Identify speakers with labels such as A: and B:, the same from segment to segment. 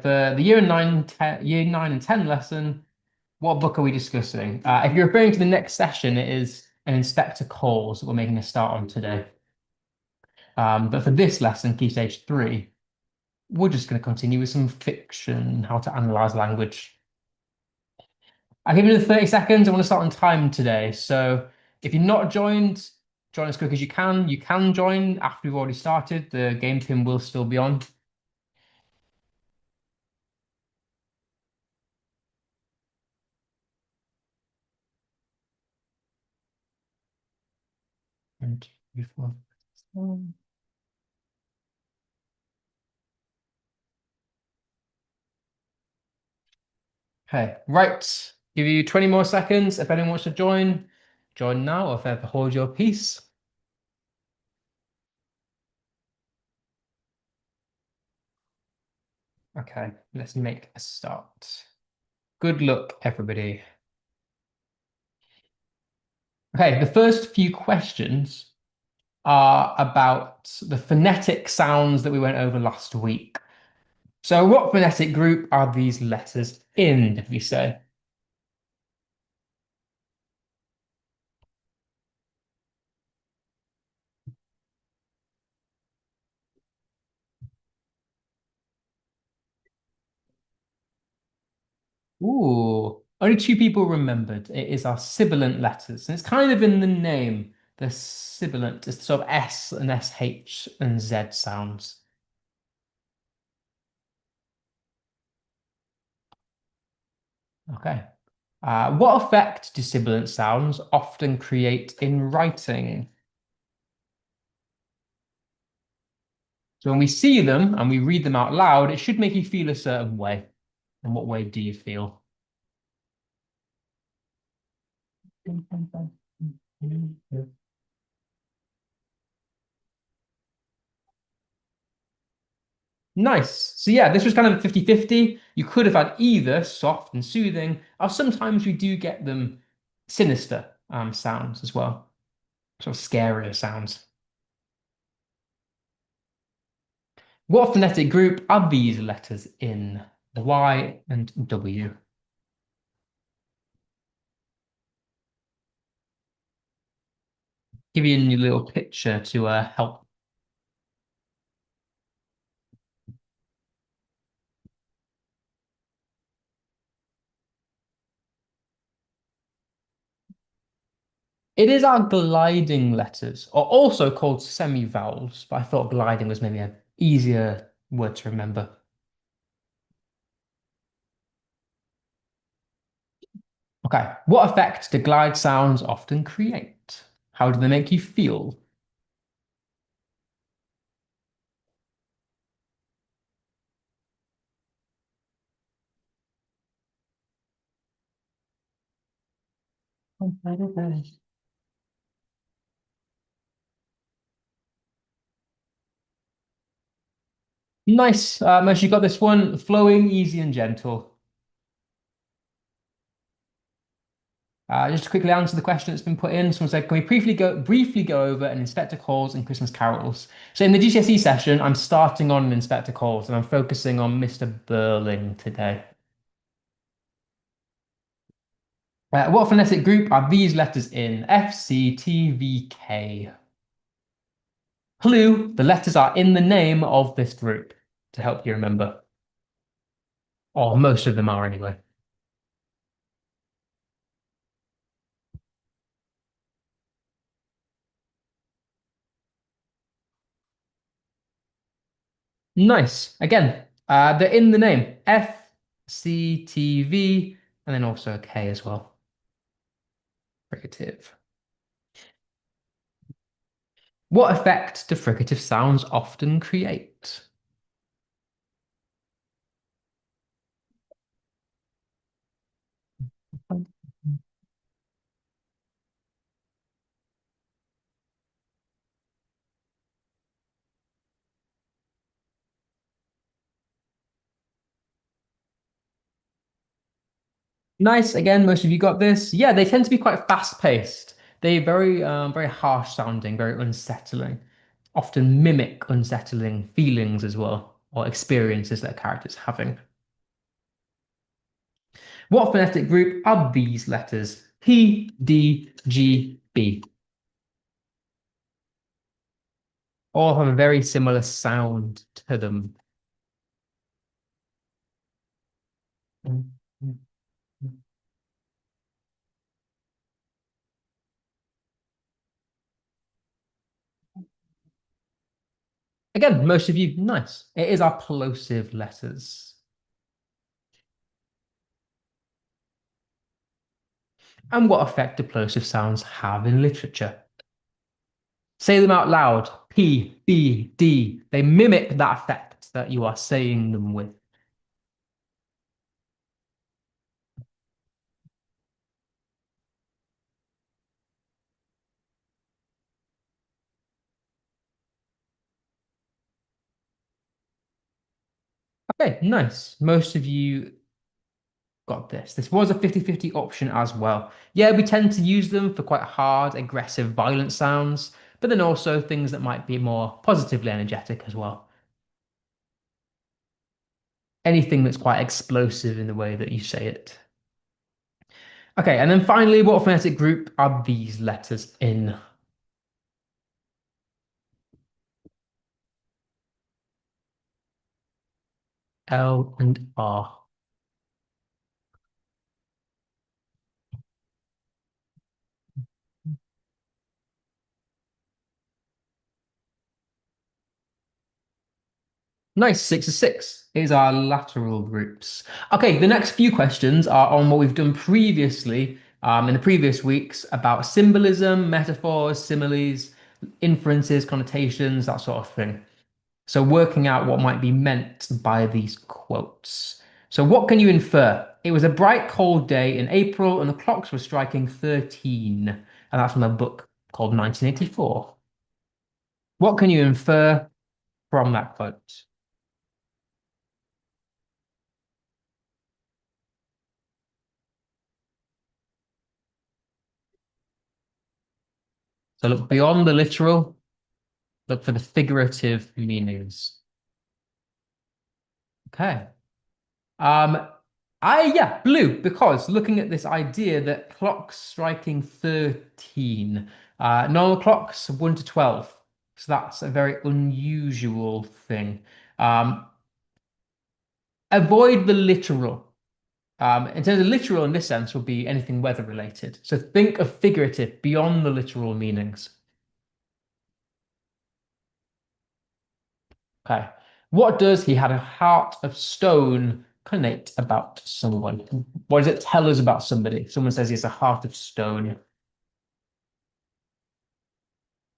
A: for the year 9 and 10 lesson, what book are we discussing? If you're referring to the next session, it is an Inspector Calls that we're making a start on today. But for this lesson, Key Stage 3, we're just going to continue with some fiction, how to analyze language. I'll give you the 30 seconds. I want to start on time today. So if you're not joined, join as quick as you can. You can join after we've already started. The game pin will still be on. One, two, three, four. Okay, right. Give you 20 more seconds. If anyone wants to join, join now, or if ever hold your peace. Okay, let's make a start. Good luck, everybody. Okay, the first few questions are about the phonetic sounds that we went over last week. So, what phonetic group are these letters in, did we say? Ooh, only two people remembered. It is our sibilant letters, and it's kind of in the name. The sibilant is sort of S and SH and Z sounds. Okay. What effect do sibilant sounds often create in writing? So when we see them and we read them out loud, it should make you feel a certain way. In what way do you feel? Nice. So yeah, this was kind of a 50-50. You could have had either soft and soothing, or sometimes we do get them sinister sounds as well. Sort of scarier sounds. What phonetic group are these letters in? Y and W. Give you a new little picture to help. It is our gliding letters, or also called semi-vowels, but I thought gliding was maybe an easier word to remember. Okay, what effect do glide sounds often create? How do they make you feel? Nice. Most you got this one. Flowing, easy, and gentle. Just to quickly answer the question that's been put in, someone said, can we briefly go over an Inspector Calls and Christmas Carols? So in the GCSE session, I'm starting on an Inspector Calls and I'm focusing on Mr. Burling today. What phonetic group are these letters in? F, C, T, V, K. Clue, the letters are in the name of this group to help you remember. Or most of them are anyway. Nice. Again, they're in the name. F, C, T, V, and then also a K as well. Fricative. What effect do fricative sounds often create? Nice. Again, most of you got this. Yeah, they tend to be quite fast-paced. They're very harsh sounding, very unsettling. Often mimic unsettling feelings as well, or experiences that a character's having. What phonetic group are these letters? P, D, G, B. All have a very similar sound to them. Again, most of you, nice. It is our plosive letters. And what effect do plosive sounds have in literature? Say them out loud. P, B, D. They mimic that effect that you are saying them with. Okay, nice. Most of you got this. This was a 50-50 option as well. Yeah, we tend to use them for quite hard, aggressive, violent sounds, but then also things that might be more positively energetic as well. Anything that's quite explosive in the way that you say it. Okay, and then finally, what phonetic group are these letters in? L and R. Nice, 6 of 6 is our lateral groups. Okay, the next few questions are on what we've done previously in the previous weeks about symbolism, metaphors, similes, inferences, connotations, that sort of thing. So working out what might be meant by these quotes. So what can you infer? It was a bright, cold day in April and the clocks were striking 13. And that's from a book called 1984. What can you infer from that quote? So look beyond the literal, look for the figurative meanings. Okay. Um, yeah, blue, because looking at this idea that clocks striking 13, normal clocks 1 to 12. So that's a very unusual thing. Um, avoid the literal. In terms of literal in this sense would be anything weather related. So think of figurative beyond the literal meanings. Okay. What does he had a heart of stone connect about someone? What does it tell us about somebody? Someone says he has a heart of stone.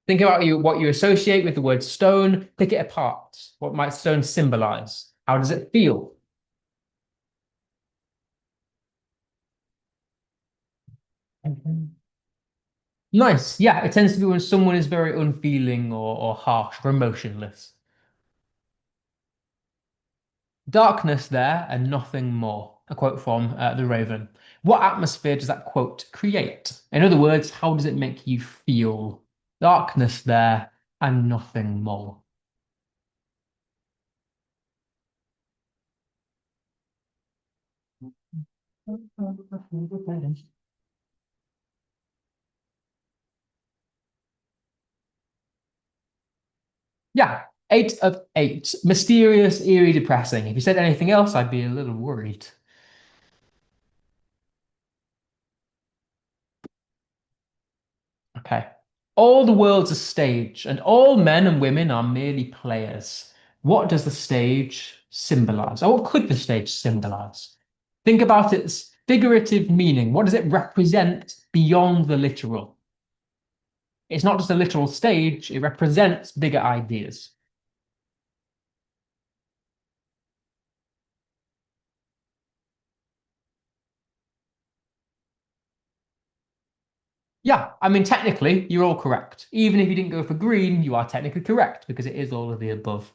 A: Think about what you associate with the word stone, pick it apart. What might stone symbolize? How does it feel? Nice. Yeah, it tends to be when someone is very unfeeling or harsh or emotionless. Darkness there and nothing more. A quote from The Raven. What atmosphere does that quote create? In other words, how does it make you feel? Darkness there and nothing more. Yeah, 8 of 8. Mysterious, eerie, depressing. If you said anything else, I'd be a little worried. Okay. All the world's a stage, and all men and women are merely players. What does the stage symbolize? Or what could the stage symbolize? Think about its figurative meaning. What does it represent beyond the literal? It's not just a literal stage, it represents bigger ideas. Yeah, I mean, technically, you're all correct. Even if you didn't go for green, you are technically correct because it is all of the above.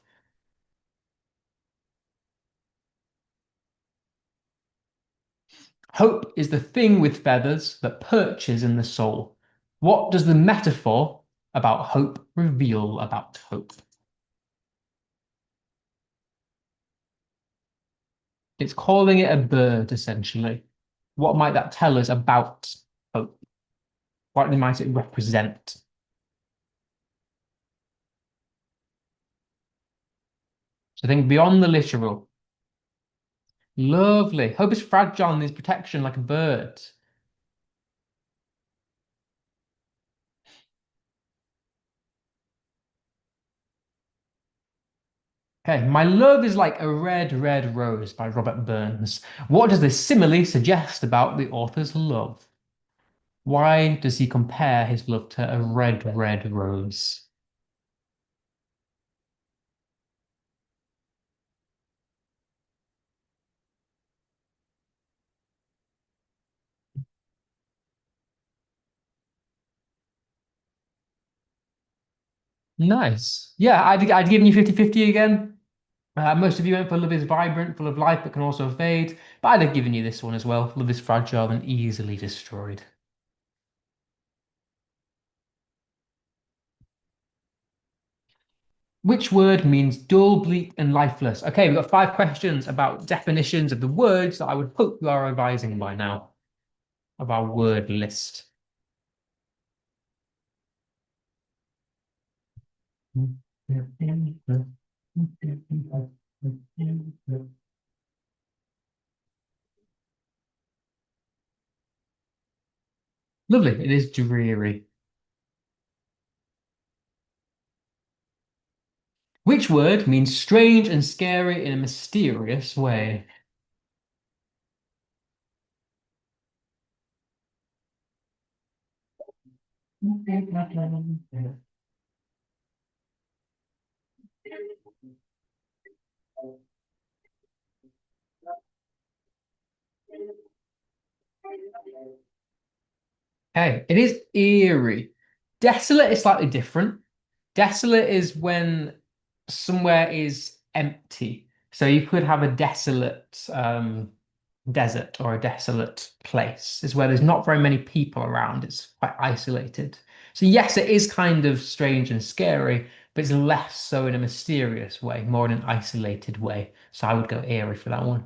A: Hope is the thing with feathers that perches in the soul. What does the metaphor about hope reveal about hope? It's calling it a bird, essentially. What might that tell us about hope? What might it represent? So think beyond the literal. Lovely. Hope is fragile and needs protection like a bird. Okay, my love is like a red, red rose by Robert Burns. What does this simile suggest about the author's love? Why does he compare his love to a red, red rose? Nice. Yeah, I'd given you 50-50 again. Most of you went for love is vibrant, full of life, but can also fade. But I'd have given you this one as well. Love is fragile and easily destroyed. Which word means dull, bleak, and lifeless? Okay, we've got 5 questions about definitions of the words that I would hope you are revising by now of our word list. Lovely. It is dreary. Which word means strange and scary in a mysterious way? Hey, it is eerie. Desolate is slightly different. Desolate is when somewhere is empty. So you could have a desolate desert or a desolate place. Is where there's not very many people around. It's quite isolated. So yes, it is kind of strange and scary, but it's less so in a mysterious way, more in an isolated way. So I would go eerie for that one.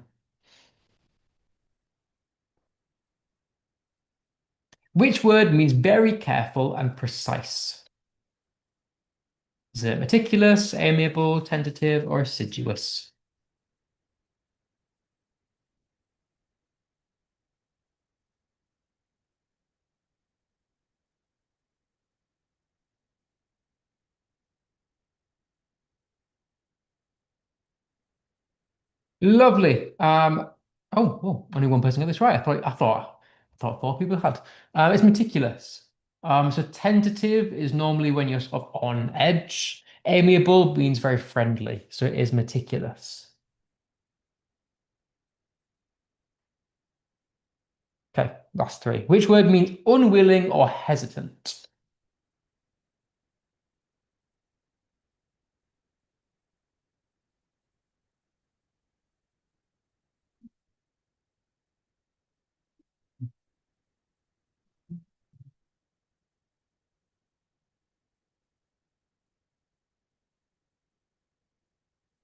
A: Which word means very careful and precise? Is it meticulous, amiable, tentative, or assiduous? Lovely. Only one person got this right. I thought 4 people had. It's meticulous. So tentative is normally when you're sort of on edge. Amiable means very friendly, so it is meticulous. Okay, last 3. Which word means unwilling or hesitant?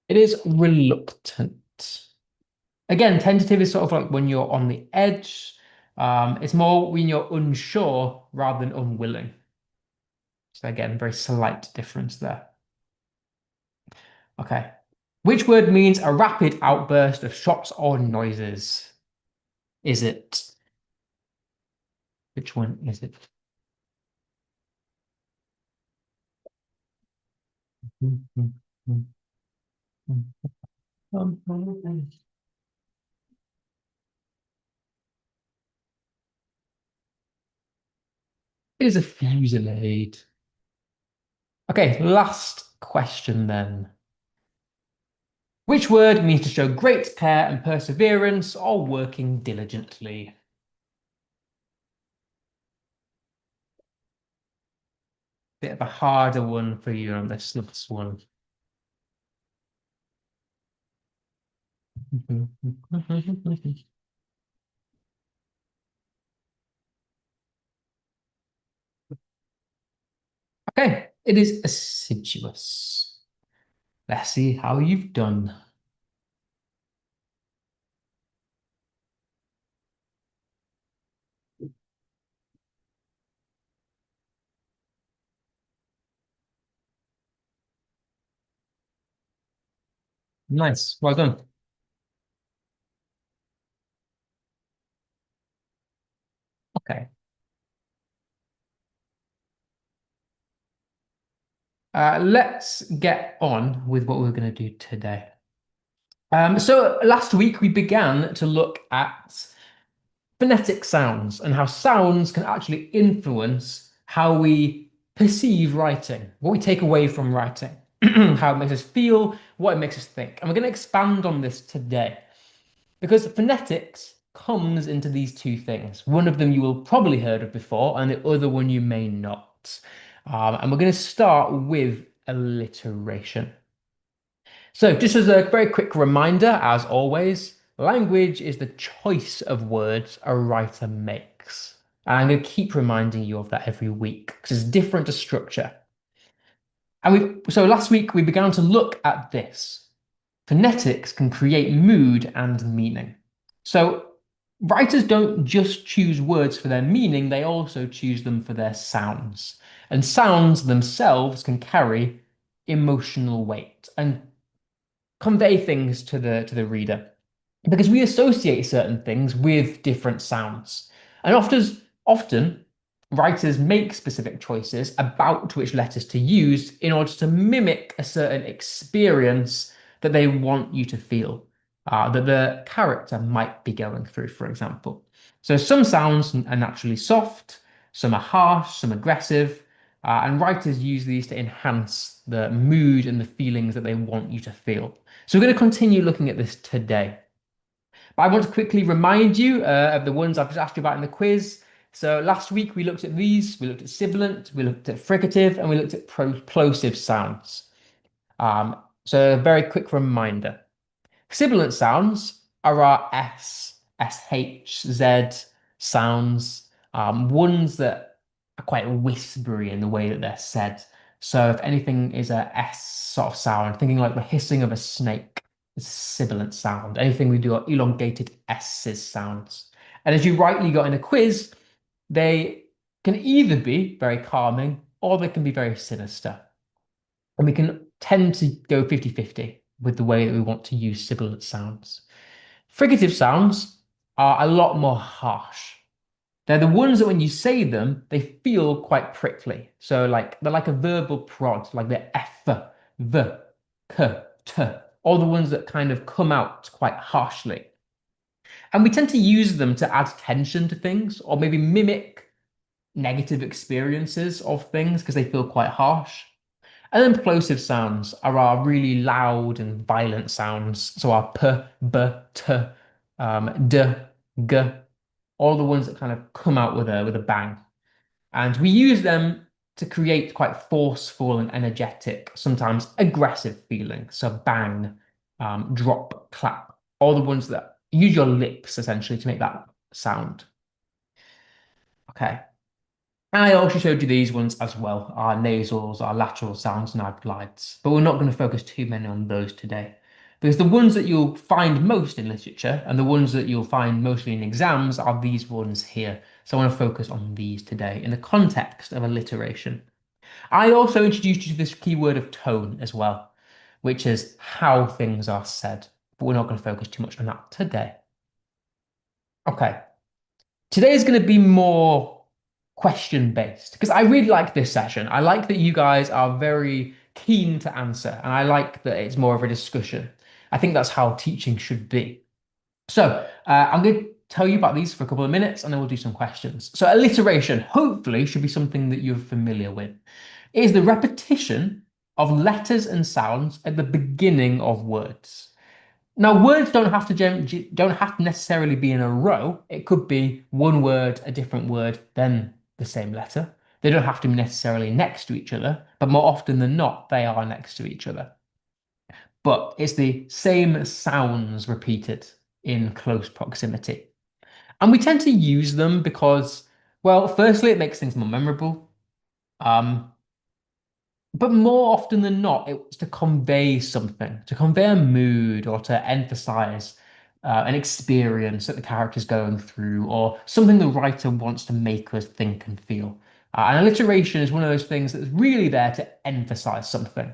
A: It is reluctant. Again, tentative is sort of like when you're on the edge. It's more when you're unsure rather than unwilling. So again, very slight difference there. Okay. Which word means a rapid outburst of shots or noises? Is it? Which one is it? It is a fusillade. Okay, last question then. Which word means to show great care and perseverance or working diligently? Bit of a harder one for you on this last one. Okay, it is assiduous. Let's see how you've done. Nice. Well done. Okay. Let's get on with what we're going to do today. So last week we began to look at phonetic sounds and how sounds can actually influence how we perceive writing, what we take away from writing, how it makes us feel, what it makes us think. And we're going to expand on this today because phonetics comes into these two things. One of them you will probably heard of before, and the other one you may not. And we're going to start with alliteration. So, just as a very quick reminder, as always, language is the choice of words a writer makes. And I'm going to keep reminding you of that every week because it's different to structure. And so last week we began to look at this. Phonetics can create mood and meaning. So writers don't just choose words for their meaning, they also choose them for their sounds. And sounds themselves can carry emotional weight and convey things to the reader because we associate certain things with different sounds. And often writers make specific choices about which letters to use in order to mimic a certain experience that they want you to feel, that the character might be going through, for example. So some sounds are naturally soft, some are harsh, some aggressive, and writers use these to enhance the mood and the feelings that they want you to feel. So we're going to continue looking at this today. But I want to quickly remind you of the ones I've just asked you about in the quiz. So last week we looked at these. We looked at sibilant, we looked at fricative, and we looked at plosive sounds. So a very quick reminder. Sibilant sounds are our Z sounds, ones that are quite whispery in the way that they're said. So if anything is a S sort of sound, thinking like the hissing of a snake is a sibilant sound. Anything we do are elongated S's sounds. And as you rightly got in a quiz, they can either be very calming or they can be very sinister. And we can tend to go 50-50 with the way that we want to use sibilant sounds. Fricative sounds are a lot more harsh. They're the ones that when you say them, they feel quite prickly. So like they're like a verbal prod, like the F, V, K, T, all the ones that kind of come out quite harshly. And we tend to use them to add tension to things or maybe mimic negative experiences of things because they feel quite harsh. And then plosive sounds are our really loud and violent sounds. So our p, b, t, d, g, all the ones that kind of come out with a bang. And we use them to create quite forceful and energetic, sometimes aggressive feelings. So bang, drop, clap, all the ones that use your lips essentially to make that sound. Okay. And I also showed you these ones as well, our nasals, our lateral sounds, and our glides. But we're not going to focus too many on those today. Because the ones that you'll find most in literature and the ones that you'll find mostly in exams are these ones here. So I want to focus on these today in the context of alliteration. I also introduced you to this keyword of tone as well, which is how things are said. But we're not going to focus too much on that today. Okay. Today is going to be more question based because I really like this session. I like that you guys are very keen to answer, and I like that it's more of a discussion. I think that's how teaching should be. So I'm going to tell you about these for a couple of minutes and then we'll do some questions. So alliteration, hopefully, should be something that you're familiar with. It is the repetition of letters and sounds at the beginning of words. Now, words don't have to necessarily be in a row. It could be one word, a different word, then the same letter. They don't have to be necessarily next to each other, but more often than not, they are next to each other. But it's the same sounds repeated in close proximity. And we tend to use them because, well, firstly, it makes things more memorable. Um, but more often than not, it's to convey something, to convey a mood or to emphasize an experience that the character's going through or something the writer wants to make us think and feel. And alliteration is one of those things that's really there to emphasize something.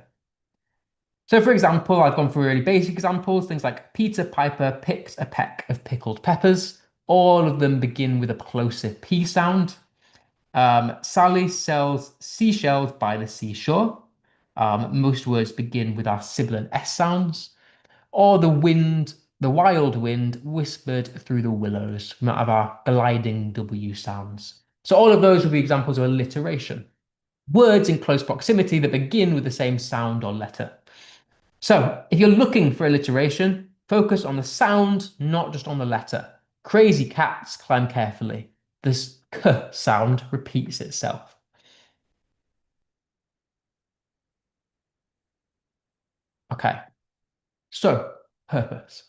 A: So, for example, I've gone through really basic examples, things like Peter Piper picked a peck of pickled peppers. All of them begin with a plosive P sound. Sally sells seashells by the seashore. Most words begin with our sibilant S sounds. Or the wild wind whispered through the willows. We might have our gliding W sounds. So all of those would be examples of alliteration. Words in close proximity that begin with the same sound or letter. So if you're looking for alliteration, focus on the sound, not just on the letter. Crazy cats climb carefully. This k sound repeats itself. Okay, so purpose.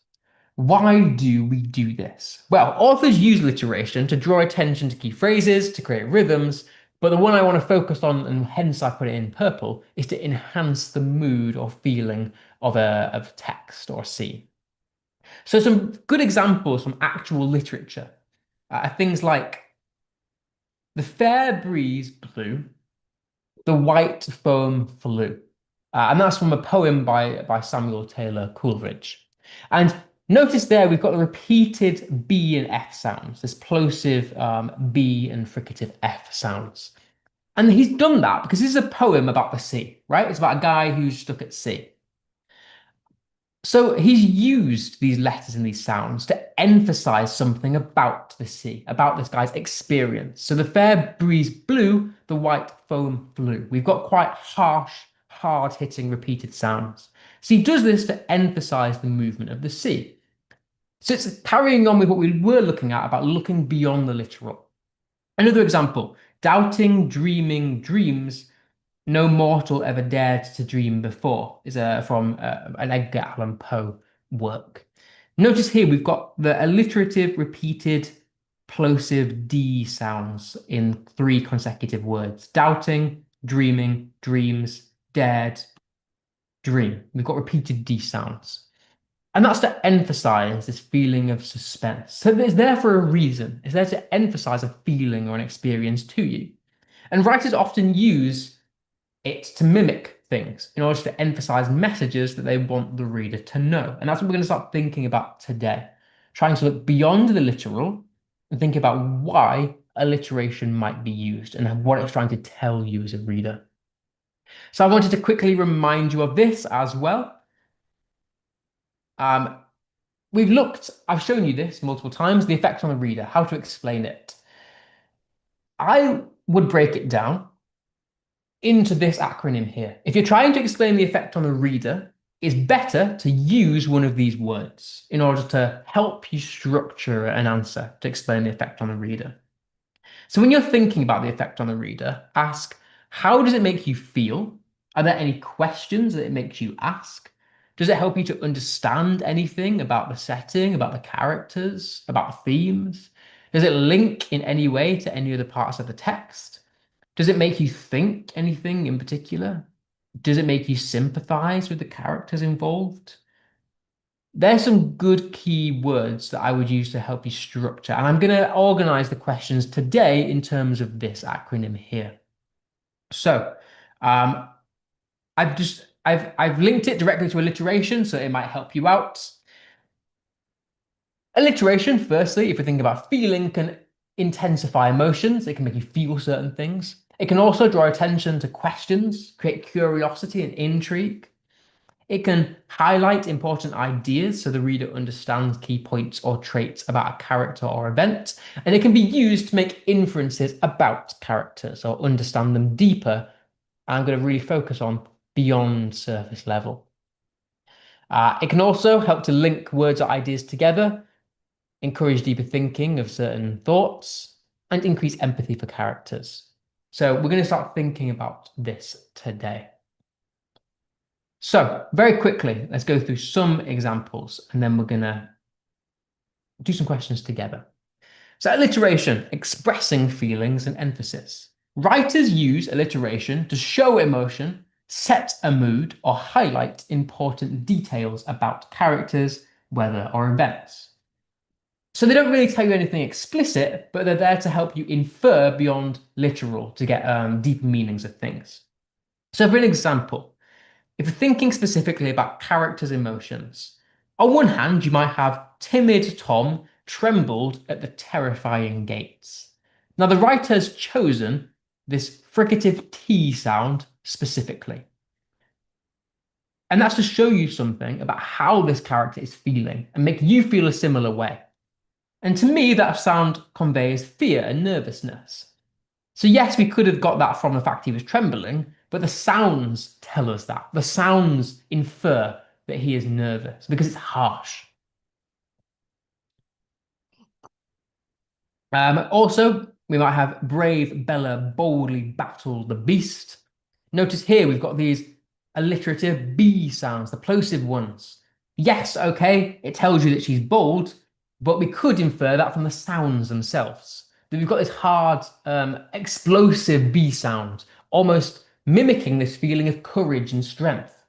A: Why do we do this? Well, authors use alliteration to draw attention to key phrases, to create rhythms, but the one I want to focus on, and hence I put it in purple, is to enhance the mood or feeling of text or scene. So some good examples from actual literature are things like the fair breeze blew, the white foam flew. And that's from a poem by Samuel Taylor Coleridge. And notice there we've got the repeated B and F sounds, this plosive B and fricative F sounds. And he's done that because this is a poem about the sea, right? It's about a guy who's stuck at sea. So he's used these letters and these sounds to emphasize something about the sea, about this guy's experience. So the fair breeze blew, the white foam flew. We've got quite harsh, hard-hitting, repeated sounds. So he does this to emphasize the movement of the sea. So it's carrying on with what we were looking at about looking beyond the literal. Another example, doubting, dreaming, dreams no mortal ever dared to dream before is from an Edgar Allan Poe work. Notice here we've got the alliterative, repeated, plosive D sounds in 3 consecutive words. Doubting, dreaming, dreams, dared, dream. We've got repeated D sounds. And that's to emphasize this feeling of suspense. So it's there for a reason. It's there to emphasize a feeling or an experience to you. And writers often use it to mimic things in order to emphasize messages that they want the reader to know. And that's what we're going to start thinking about today, trying to look beyond the literal and think about why alliteration might be used and what it's trying to tell you as a reader. So I wanted to quickly remind you of this as well. I've shown you this multiple times, the effect on the reader, how to explain it. I would break it down into this acronym here. If you're trying to explain the effect on the reader, it's better to use one of these words in order to help you structure an answer to explain the effect on the reader. So when you're thinking about the effect on the reader, ask, how does it make you feel? Are there any questions that it makes you ask? Does it help you to understand anything about the setting, about the characters, about the themes? Does it link in any way to any other parts of the text? Does it make you think anything in particular? Does it make you sympathize with the characters involved? There's some good key words that I would use to help you structure, and I'm going to organize the questions today in terms of this acronym here. So, I've linked it directly to alliteration, so it might help you out. Alliteration, firstly, if we think about feeling, can intensify emotions. It can make you feel certain things. It can also draw attention to questions, create curiosity and intrigue. It can highlight important ideas so the reader understands key points or traits about a character or event. And it can be used to make inferences about characters or understand them deeper. I'm going to really focus on beyond surface level. It can also help to link words or ideas together, encourage deeper thinking of certain thoughts, and increase empathy for characters. So we're going to start thinking about this today. So very quickly, let's go through some examples and then we're going to do some questions together. So alliteration, expressing feelings and emphasis. Writers use alliteration to show emotion, set a mood, or highlight important details about characters, weather, or events. So they don't really tell you anything explicit, but they're there to help you infer beyond literal to get deeper meanings of things. So for an example, If you're thinking specifically about characters' emotions, on one hand, you might have timid Tom trembled at the terrifying gates. Now, the writer has chosen this fricative T sound specifically. And that's to show you something about how this character is feeling and make you feel a similar way. And to me, that sound conveys fear and nervousness. So, yes, we could have got that from the fact he was trembling, but the sounds tell us that. The sounds infer that he is nervous because it's harsh. Also, we might have brave Bella boldly battle the beast. Notice here we've got these alliterative B sounds, the plosive ones. Yes, okay, it tells you that she's bold, but we could infer that from the sounds themselves. That we've got this hard, explosive B sound, almost mimicking this feeling of courage and strength.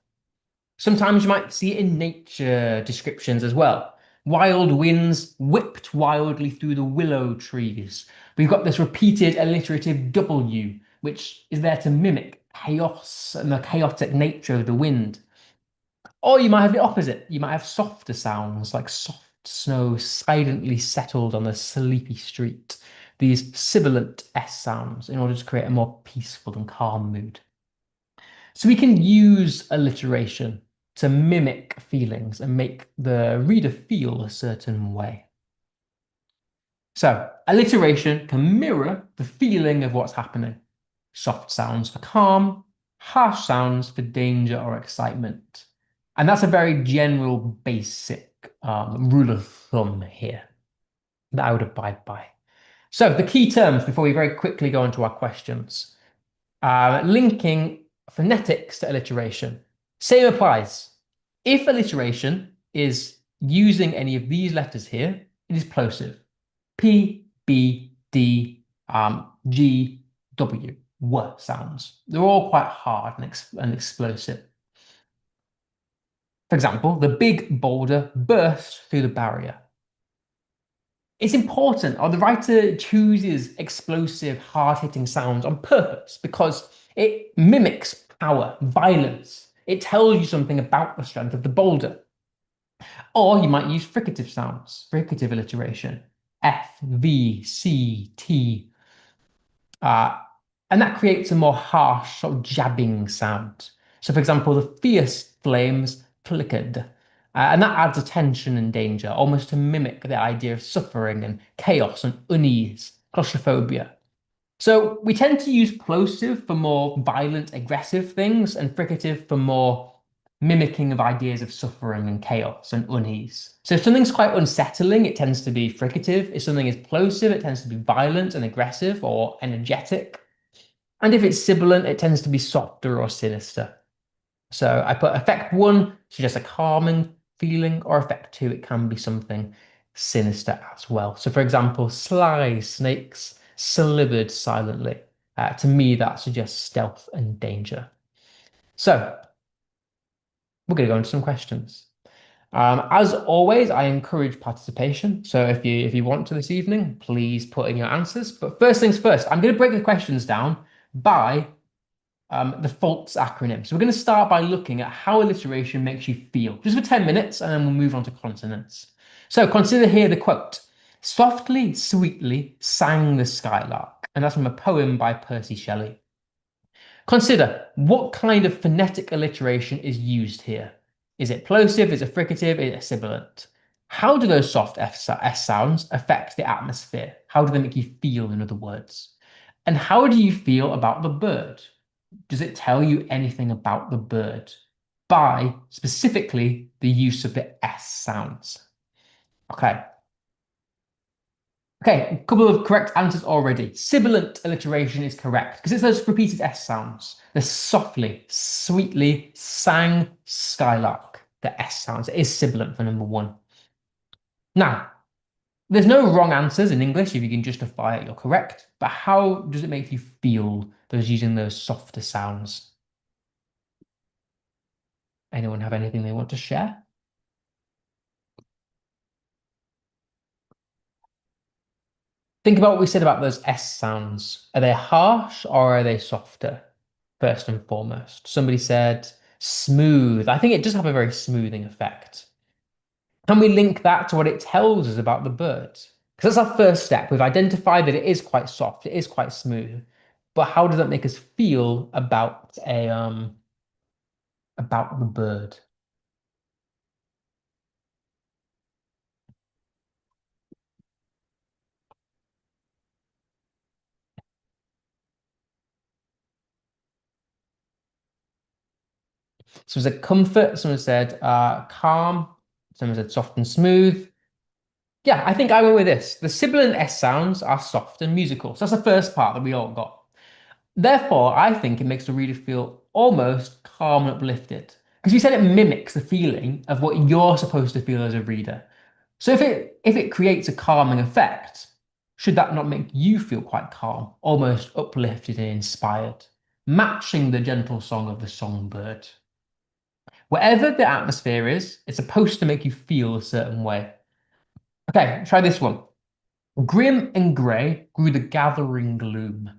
A: Sometimes you might see it in nature descriptions as well. Wild winds whipped wildly through the willow trees. We've got this repeated alliterative W, which is there to mimic chaos and the chaotic nature of the wind. Or you might have the opposite. You might have softer sounds like soft snow silently settled on a sleepy street. These sibilant S sounds in order to create a more peaceful and calm mood. So we can use alliteration to mimic feelings and make the reader feel a certain way. So alliteration can mirror the feeling of what's happening. Soft sounds for calm, harsh sounds for danger or excitement. And that's a very general, basic rule of thumb here that I would abide by. So the key terms before we very quickly go into our questions. Linking phonetics to alliteration. Same applies. If alliteration is using any of these letters here, it is plosive. P, B, D, G, W, W sounds. They're all quite hard and explosive. For example, the big boulder burst through the barrier. It's important, or the writer chooses explosive, hard-hitting sounds on purpose because it mimics power, violence. It tells you something about the strength of the boulder. Or you might use fricative sounds, fricative alliteration. F, V, C, T. And that creates a more harsh, sort of jabbing sound. So, for example, the fierce flames flickered. And that adds a tension and danger, almost to mimic the idea of suffering and chaos and unease, claustrophobia. So we tend to use plosive for more violent, aggressive things, and fricative for more mimicking of ideas of suffering and chaos and unease. So if something's quite unsettling, it tends to be fricative. If something is plosive, it tends to be violent and aggressive or energetic. And if it's sibilant, it tends to be softer or sinister. So I put effect one, suggests a calming feeling, or effect two, it can be something sinister as well. So for example, sly snakes slithered silently. To me, that suggests stealth and danger. So we're going to go into some questions. As always, I encourage participation. So if you want to this evening, please put in your answers. But first things first, I'm going to break the questions down by the FALTS acronym. So we're going to start by looking at how alliteration makes you feel, just for 10 minutes, and then we'll move on to consonants. So consider here the quote, softly, sweetly sang the skylark. And that's from a poem by Percy Shelley. Consider what kind of phonetic alliteration is used here. Is it plosive? Is it fricative? Is it sibilant? How do those soft S sounds affect the atmosphere? How do they make you feel, in other words? And how do you feel about the bird? Does it tell you anything about the bird by specifically the use of the S sounds? Okay. Okay, a couple of correct answers already. Sibilant alliteration is correct because it's those repeated S sounds. The softly, sweetly, sang, skylark. The S sounds. It is sibilant for number one. Now, there's no wrong answers in English. If you can justify it, you're correct. But how does it make you feel those using those softer sounds? Anyone have anything they want to share? Think about what we said about those S sounds. Are they harsh or are they softer? First and foremost. Somebody said Smooth. I think it does have a very smoothing effect. Can we link that to what it tells us about the bird? Because that's our first step. We've identified that it is quite soft, it is quite smooth. But how does that make us feel about the bird? So was it comfort? Someone said calm. Someone said soft and smooth. Yeah, I think I went with this. The sibilant S sounds are soft and musical. So that's the first part that we all got. Therefore, I think it makes the reader feel almost calm and uplifted. Because we said it mimics the feeling of what you're supposed to feel as a reader. So if it creates a calming effect, should that not make you feel quite calm, almost uplifted and inspired, matching the gentle song of the songbird? Whatever the atmosphere is, it's supposed to make you feel a certain way. Okay, try this one. Grim and grey grew the gathering gloom.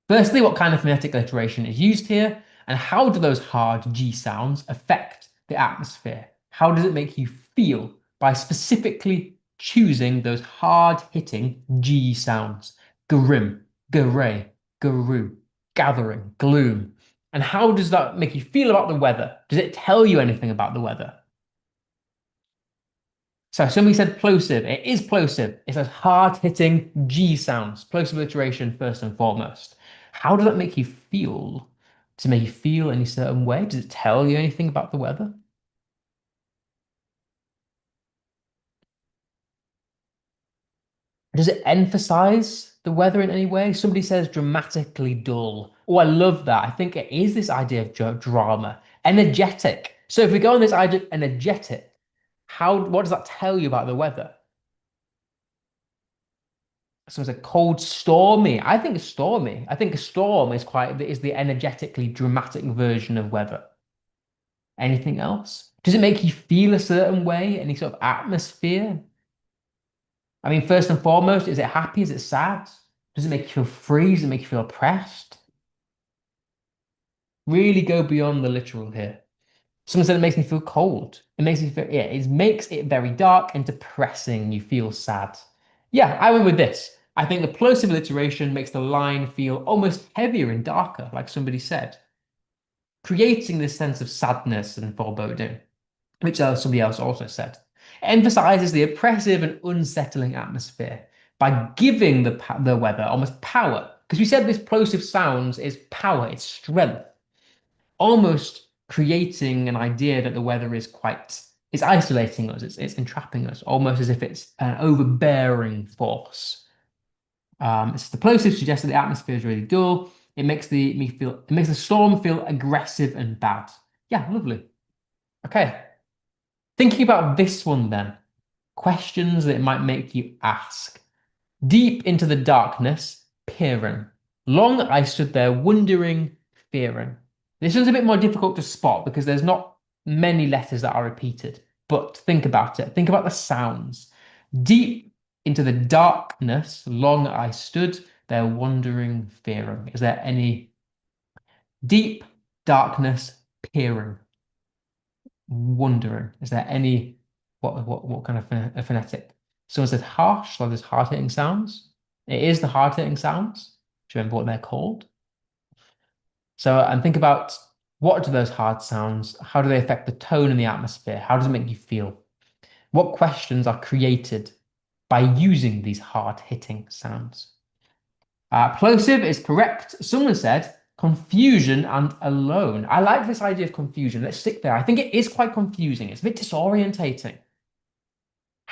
A: Firstly, what kind of phonetic alliteration is used here, and how do those hard G sounds affect the atmosphere? How does it make you feel by specifically choosing those hard-hitting G sounds? Grim, grey, guru, gathering, gloom. And how does that make you feel about the weather? Does it tell you anything about the weather? So somebody said plosive. It is plosive. It says hard-hitting G sounds. Plosive alliteration first and foremost. How does that make you feel? Does it make you feel any certain way? Does it tell you anything about the weather? Does it emphasize the weather in any way? Somebody says dramatically dull. Oh, I love that. I think it is this idea of drama. Energetic. So if we go on this idea of energetic, what does that tell you about the weather? So it's a cold, stormy. I think it's stormy. I think a storm is the energetically dramatic version of weather. Anything else? Does it make you feel a certain way? Any sort of atmosphere? I mean, first and foremost, is it happy? Is it sad? Does it make you feel free? Does it make you feel oppressed? Really go beyond the literal here. Someone said it makes me feel cold. It makes me feel, yeah, it makes it very dark and depressing. You feel sad. Yeah, I went with this. I think the plosive alliteration makes the line feel almost heavier and darker, like somebody said, creating this sense of sadness and foreboding, which somebody else also said. It emphasizes the oppressive and unsettling atmosphere by giving the weather almost power. Because we said this plosive sounds is power, it's strength, almost creating an idea that the weather is isolating us, it's entrapping us, almost as if it's an overbearing force. It's the plosive suggests that the atmosphere is really dull. It makes the storm feel aggressive and bad. Yeah, lovely. Okay, thinking about this one then. Questions that it might make you ask. Deep into the darkness, peering. Long I stood there wondering, fearing. This one's a bit more difficult to spot because there's not many letters that are repeated. But think about it. Think about the sounds. Deep into the darkness, long I stood there wondering, fearing. Is there any deep darkness, peering, wondering? Is there any what kind of a phonetic? Someone said harsh, so there's hard-hitting sounds. It is the hard-hitting sounds. Do you remember what they're called? So, and think about what do those hard sounds, how do they affect the tone and the atmosphere? How does it make you feel? What questions are created by using these hard-hitting sounds? Plosive is correct. Someone said confusion and alone. I like this idea of confusion. Let's stick there. I think it is quite confusing. It's a bit disorientating.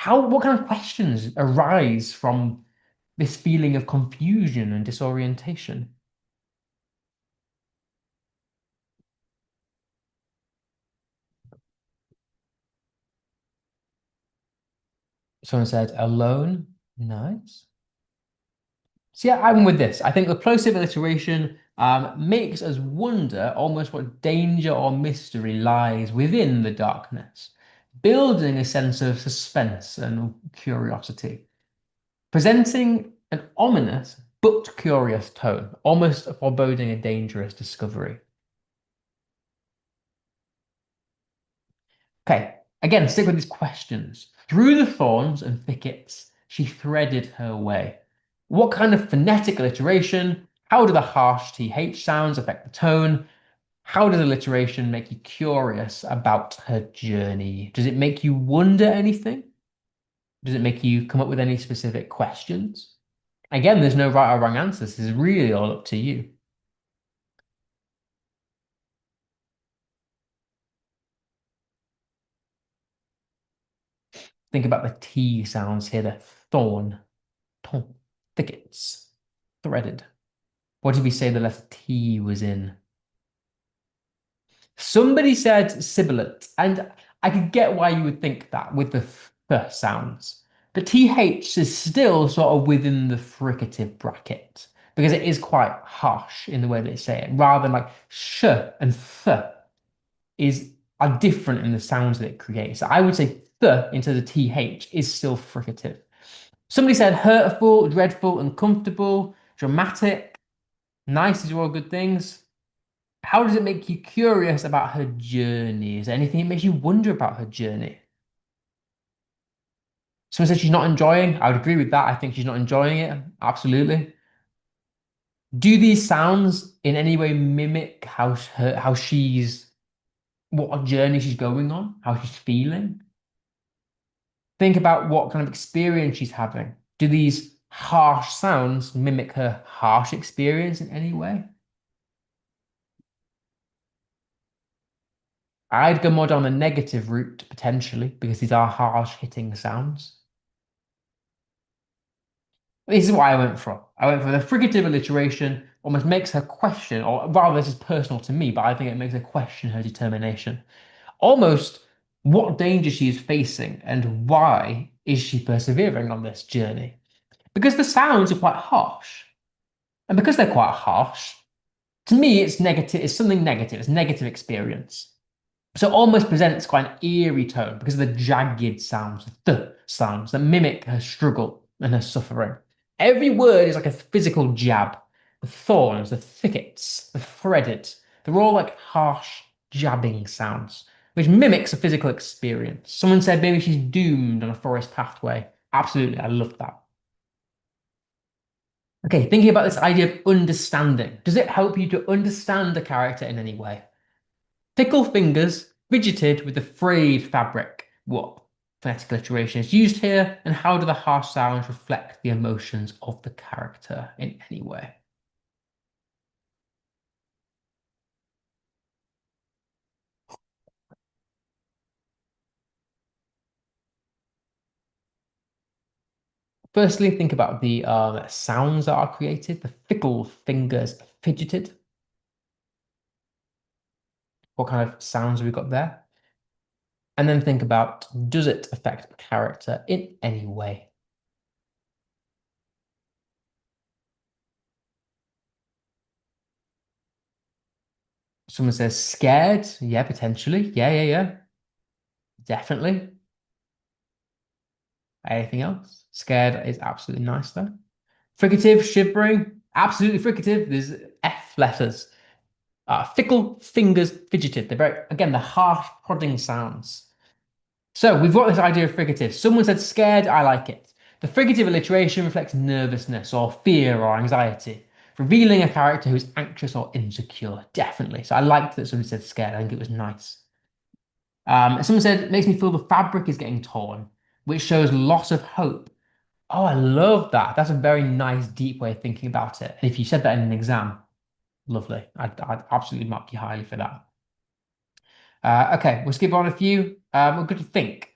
A: What kind of questions arise from this feeling of confusion and disorientation? Someone said alone. Nice. So yeah, I'm with this. I think the plosive alliteration makes us wonder almost what danger or mystery lies within the darkness, building a sense of suspense and curiosity, presenting an ominous but curious tone, almost foreboding a dangerous discovery. Okay, again, stick with these questions. Through the thorns and thickets, she threaded her way. What kind of phonetic alliteration? How do the harsh TH sounds affect the tone? How does alliteration make you curious about her journey? Does it make you wonder anything? Does it make you come up with any specific questions? Again, there's no right or wrong answers. This is really all up to you. Think about the T sounds here. The thorn, ton, thickets, threaded. What did we say the letter T was in? Somebody said sibilant, and I could get why you would think that with the th sounds. But TH is still sort of within the fricative bracket because it is quite harsh in the way they say it, rather than like sh and th is are different in the sounds that it creates. So I would say th into the TH is still fricative. Somebody said hurtful, dreadful, uncomfortable, dramatic. Nice, these are all good things. How does it make you curious about her journey? Is there anything that makes you wonder about her journey? Someone said she's not enjoying. I would agree with that. I think she's not enjoying it. Absolutely. Do these sounds in any way mimic how she's what journey she's going on, how she's feeling? Think about what kind of experience she's having. Do these harsh sounds mimic her harsh experience in any way? I'd go more down the negative route potentially because these are harsh hitting sounds. This is what I went for. I went for the fricative alliteration, almost makes her question, or rather, this is personal to me, but I think it makes her question her determination. Almost what danger she is facing and why is she persevering on this journey? Because the sounds are quite harsh. And because they're quite harsh, to me, it's negative, it's something negative, it's negative experience. So it almost presents quite an eerie tone because of the jagged sounds, the sounds that mimic her struggle and her suffering. Every word is like a physical jab. The thorns, the thickets, the threaded, they're all like harsh jabbing sounds, which mimics a physical experience. Someone said maybe she's doomed on a forest pathway. Absolutely, I love that. Okay, thinking about this idea of understanding, does it help you to understand the character in any way? Fickle fingers, fidgeted with the frayed fabric. What phonetic alliteration is used here, and how do the harsh sounds reflect the emotions of the character in any way? Firstly, think about the sounds that are created. The fickle fingers, fidgeted. What kind of sounds have we got there? And then think about, does it affect the character in any way? Someone says scared. Yeah, potentially. Yeah. Definitely. Anything else? Scared is absolutely nice though. Fricative, shivering, absolutely fricative. There's F letters. Fickle, fingers, fidgeted. They're very, again, the harsh, prodding sounds. So we've got this idea of fricative. Someone said scared, I like it. The fricative alliteration reflects nervousness or fear or anxiety, revealing a character who's anxious or insecure, definitely. So I liked that someone said scared. I think it was nice. Someone said, it makes me feel the fabric is getting torn, which shows loss of hope. Oh, I love that. That's a very nice, deep way of thinking about it. And if you said that in an exam, lovely. I'd absolutely mark you highly for that. Okay, we'll skip on a few. We're good to think.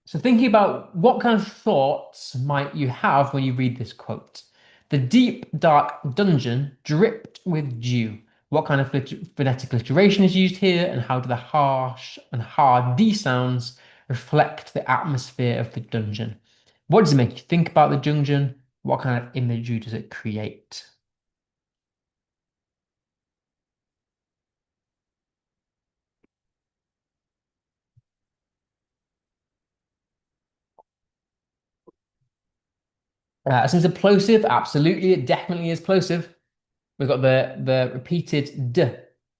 A: So thinking about what kind of thoughts might you have when you read this quote? The deep, dark dungeon dripped with dew. What kind of phonetic alliteration is used here, and how do the harsh and hard D sounds reflect the atmosphere of the dungeon? What does it make you think about the dungeon? What kind of imagery does it create? Since a plosive, absolutely, it definitely is plosive. We've got the repeated d,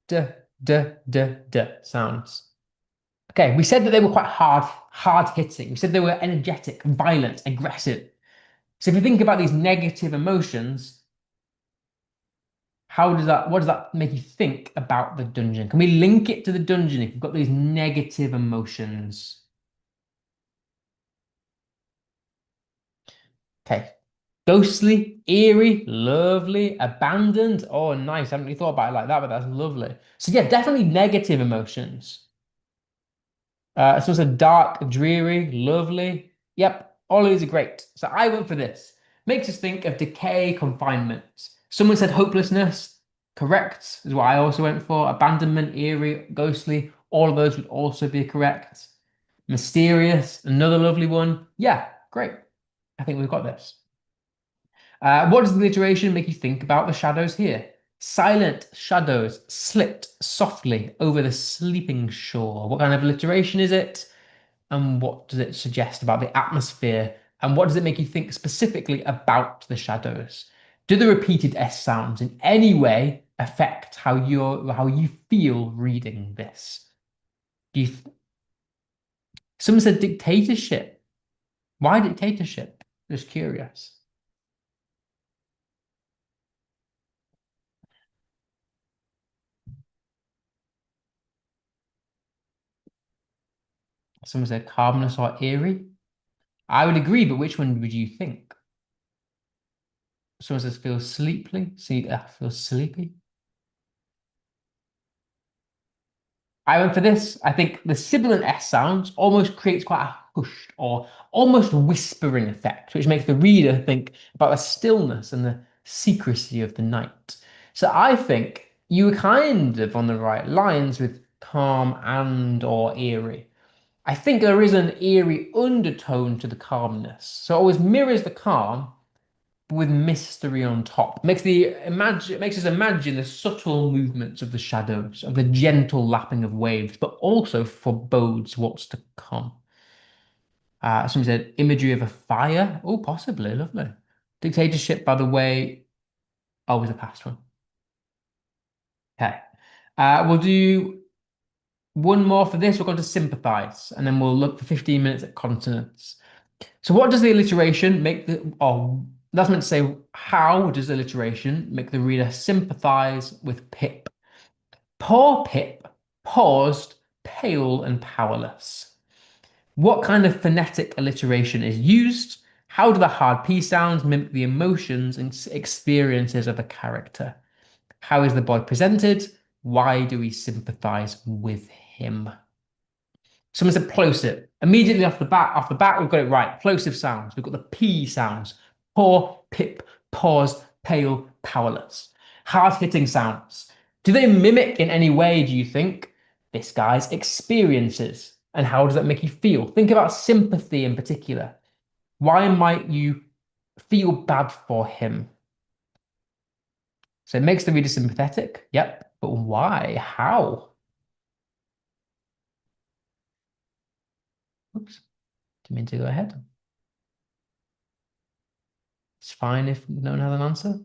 A: d, d, d, d sounds. Okay, we said that they were quite hard hitting. We said they were energetic, violent, aggressive. So if you think about these negative emotions, what does that make you think about the dungeon? Can we link it to the dungeon if you've got these negative emotions? Okay. Ghostly, eerie, lovely, abandoned. Oh, nice. I haven't really thought about it like that, but that's lovely. So yeah, definitely negative emotions. So it's a dark, dreary, lovely. Yep, all of these are great. So I went for this. Makes us think of decay, confinement. Someone said hopelessness. Correct is what I also went for. Abandonment, eerie, ghostly. All of those would also be correct. Mysterious, another lovely one. Yeah, great. I think we've got this. What does the alliteration make you think about the shadows here? Silent shadows slipped softly over the sleeping shore. What kind of alliteration is it? And what does it suggest about the atmosphere? And what does it make you think specifically about the shadows? Do the repeated S sounds in any way affect how you feel reading this? Do you Someone said dictatorship. Why dictatorship? Just curious. Someone said calmness or eerie. I would agree, but which one would you think? Someone says feel sleepy. See, feel sleepy. I went for this. I think the sibilant S sounds almost creates quite a hushed or almost whispering effect, which makes the reader think about the stillness and the secrecy of the night. So I think you were kind of on the right lines with calm and or eerie. I think there is an eerie undertone to the calmness. So it always mirrors the calm, with mystery on top. Makes us imagine the subtle movements of the shadows, of the gentle lapping of waves, but also forebodes what's to come. Somebody said imagery of a fire. Oh, possibly, lovely. Dictatorship, by the way, always a past one. Okay. We'll do one more for this. We're going to sympathize, and then we'll look for 15 minutes at consonants. So what does the alliteration make that's meant to say, how does alliteration make the reader sympathize with Pip? Poor Pip paused, pale and powerless. What kind of phonetic alliteration is used? How do the hard P sounds mimic the emotions and experiences of a character? How is the boy presented? Why do we sympathize with him? Someone said plosive. Immediately off the bat, we've got it right. Plosive sounds. We've got the P sounds. Poor, pip, pause, pale, powerless. Hard-hitting sounds. Do they mimic in any way, do you think, this guy's experiences? And how does that make you feel? Think about sympathy in particular. Why might you feel bad for him? So it makes the reader sympathetic. Yep. But why? How? Oops. Didn't mean to go ahead. It's fine if no one has an answer.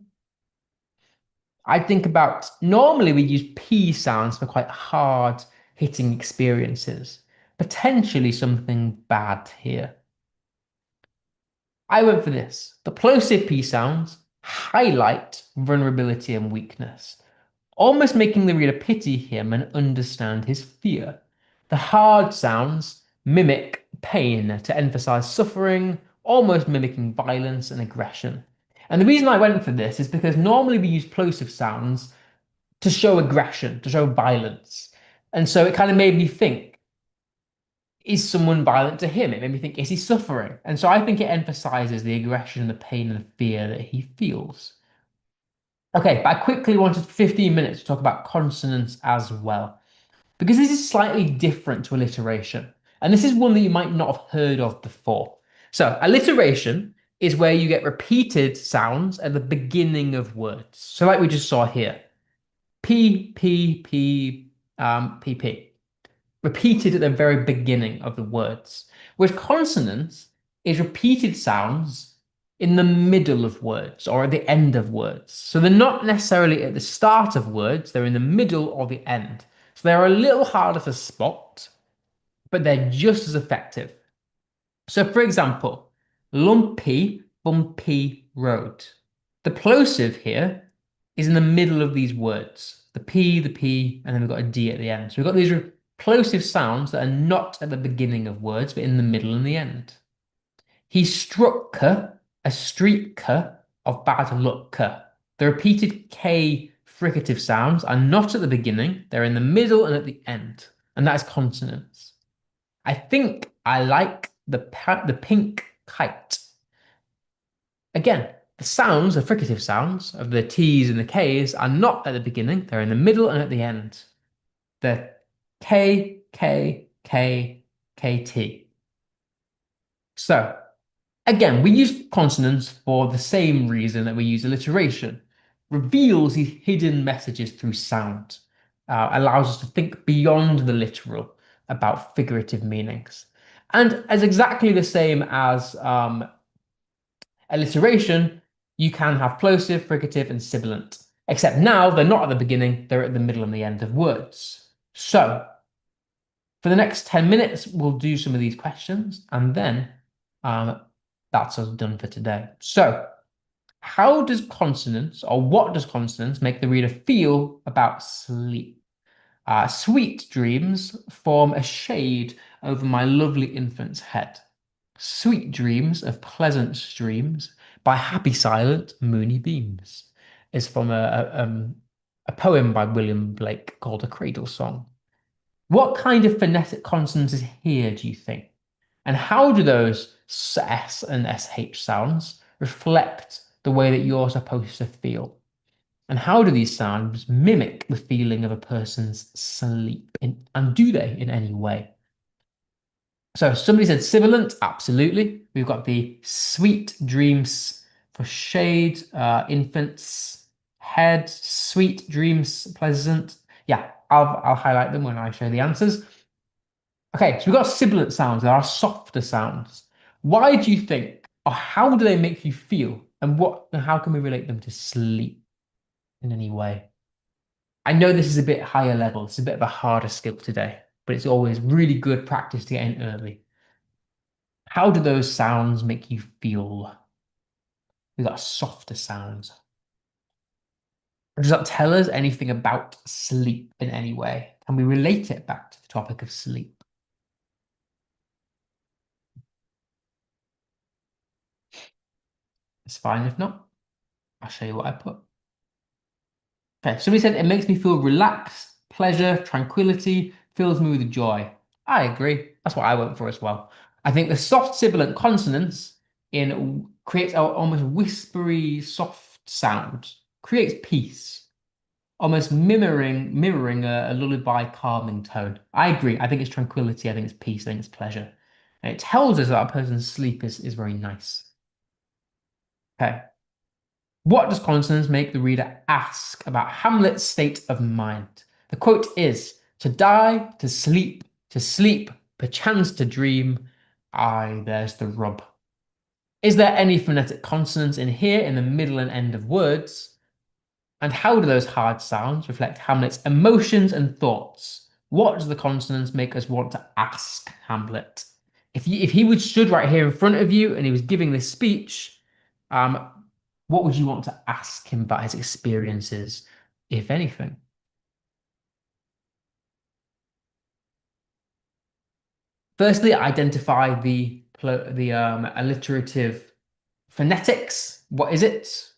A: I think about normally we use P sounds for quite hard hitting experiences. Potentially something bad here. I went for this. The plosive P sounds highlight vulnerability and weakness, almost making the reader pity him and understand his fear. The hard sounds mimic pain to emphasize suffering, almost mimicking violence and aggression. And the reason I went for this is because normally we use plosive sounds to show aggression, to show violence. And so it kind of made me think, is someone violent to him? It made me think, is he suffering? And so I think it emphasizes the aggression, the pain, and the fear that he feels. Okay, but I quickly wanted 15 minutes to talk about consonants as well, because this is slightly different to alliteration. And this is one that you might not have heard of before. So, alliteration is where you get repeated sounds at the beginning of words. So, like we just saw here, P, P, P, P, P repeated at the very beginning of the words. Whereas consonants is repeated sounds in the middle of words or at the end of words. So they're not necessarily at the start of words, they're in the middle or the end. So they're a little harder to spot. but they're just as effective. So, for example, lumpy, bumpy road. The plosive here is in the middle of these words. The P, and then we've got a D at the end. So we've got these plosive sounds that are not at the beginning of words, but in the middle and the end. He struck her, a streaker of bad luck. The repeated K fricative sounds are not at the beginning, they're in the middle and at the end. And that is consonants. I think I like the pink kite. Again, the sounds, the fricative sounds of the T's and the K's are not at the beginning, they're in the middle and at the end. The K, K, K, K, T. So, again, we use consonants for the same reason that we use alliteration. Reveals these hidden messages through sound, allows us to think beyond the literal about figurative meanings. And as exactly the same as alliteration, you can have plosive, fricative, and sibilant. Except now they're not at the beginning, they're at the middle and the end of words. So, for the next 10 minutes, we'll do some of these questions, and then that's us done for today. So, how does consonants, or what does consonants make the reader feel about sleep? Sweet dreams form a shade over my lovely infant's head. Sweet dreams of pleasant streams by happy silent moony beams is from a poem by William Blake called A Cradle Song. What kind of phonetic consonants is here, do you think? And how do those S and SH sounds reflect the way that you're supposed to feel? And how do these sounds mimic the feeling of a person's sleep? And do they in any way? So somebody said sibilant, absolutely. We've got the sweet dreams for shade, infants, head, sweet dreams, pleasant. Yeah, I'll highlight them when I show the answers. Okay, so we've got sibilant sounds. There are softer sounds. Why do you think, or how do they make you feel? And how can we relate them to sleep in any way? I know this is a bit higher level. It's a bit of a harder skill today, but it's always really good practice to get in early. How do those sounds make you feel? We've got softer sounds. Does that tell us anything about sleep in any way? Can we relate it back to the topic of sleep? It's fine if not. I'll show you what I put. Okay, somebody said it makes me feel relaxed, pleasure, tranquility, fills me with joy. I agree. That's what I went for as well. I think the soft sibilant consonants in creates our almost whispery, soft sound, creates peace, almost mirroring a lullaby calming tone. I agree. I think it's tranquility. I think it's peace. I think it's pleasure. And it tells us that a person's sleep is very nice. Okay. What does consonants make the reader ask about Hamlet's state of mind? The quote is, to die, to sleep, perchance to dream. Aye, there's the rub. Is there any phonetic consonants in here in the middle and end of words? And how do those hard sounds reflect Hamlet's emotions and thoughts? What do the consonants make us want to ask Hamlet? If he would stood right here in front of you and he was giving this speech, what would you want to ask him about his experiences, if anything? Firstly, identify the alliterative phonetics. What is it?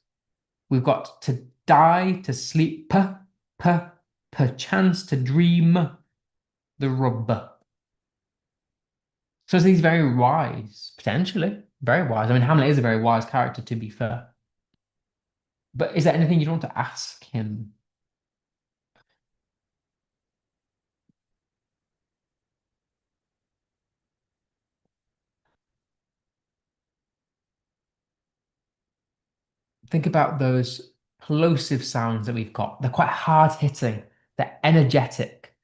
A: We've got to die, to sleep, perchance to dream, the rub. So he's very wise, potentially. Very wise. I mean, Hamlet is a very wise character, to be fair. But is there anything you'd want to ask him? Think about those plosive sounds that we've got. They're quite hard hitting, they're energetic.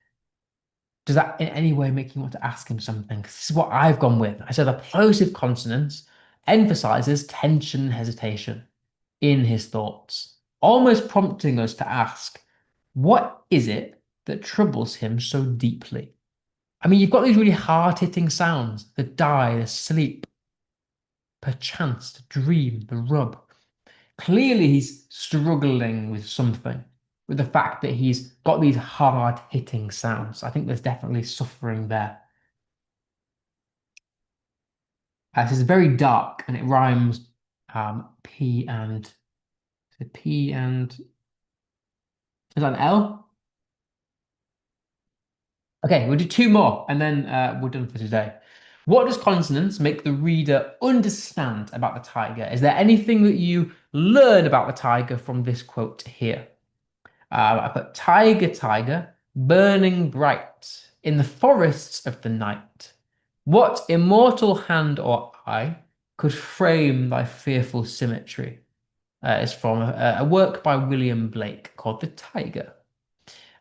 A: Does that in any way make you want to ask him something? This is what I've gone with. I said the plosive consonants emphasizes tension and hesitation in his thoughts, almost prompting us to ask, what is it that troubles him so deeply? I mean, you've got these really hard-hitting sounds, the die, the sleep, perchance, the dream, the rub. Clearly, he's struggling with something, with the fact that he's got these hard-hitting sounds. I think there's definitely suffering there. This is very dark, and it rhymes P and is it P and is that an L? Okay, we'll do two more, and then we're done for today. What does consonants make the reader understand about the tiger? Is there anything that you learn about the tiger from this quote here? I put tiger, tiger, burning bright in the forests of the night. What immortal hand or eye could frame thy fearful symmetry? It's from a work by William Blake called The Tiger.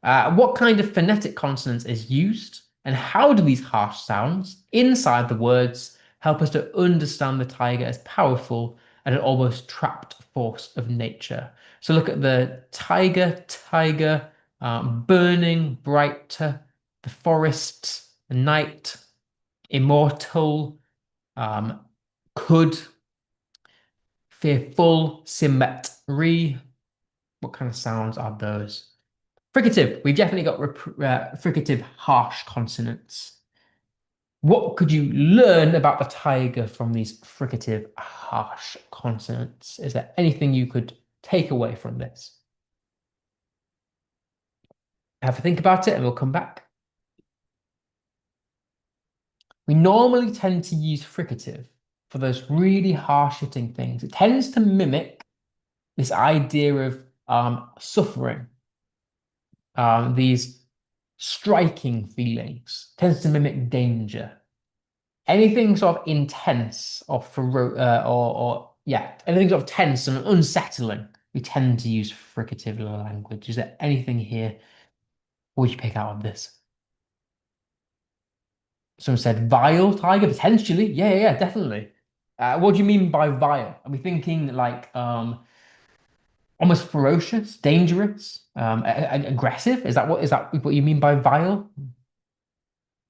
A: What kind of phonetic consonants is used, and how do these harsh sounds inside the words help us to understand the tiger as powerful and an almost trapped force of nature? So look at the tiger, tiger, burning, brighter, the forest, the night, immortal, um, could, fearful, symmetry. What kind of sounds are those? Fricative. We've definitely got fricative harsh consonants. What could you learn about the tiger from these fricative harsh consonants? Is there anything you could take away from this? Have a think about it and we'll come back. We normally tend to use fricative for those really harsh hitting things. It tends to mimic this idea of suffering, these striking feelings, tends to mimic danger. Anything sort of intense or or yeah, anything sort of tense and unsettling, we tend to use fricative language. Is there anything here would you pick out of this? Someone said vile tiger, potentially. Yeah, yeah, yeah, definitely. What do you mean by vile? Are we thinking like almost ferocious, dangerous, aggressive? Is that what you mean by vile?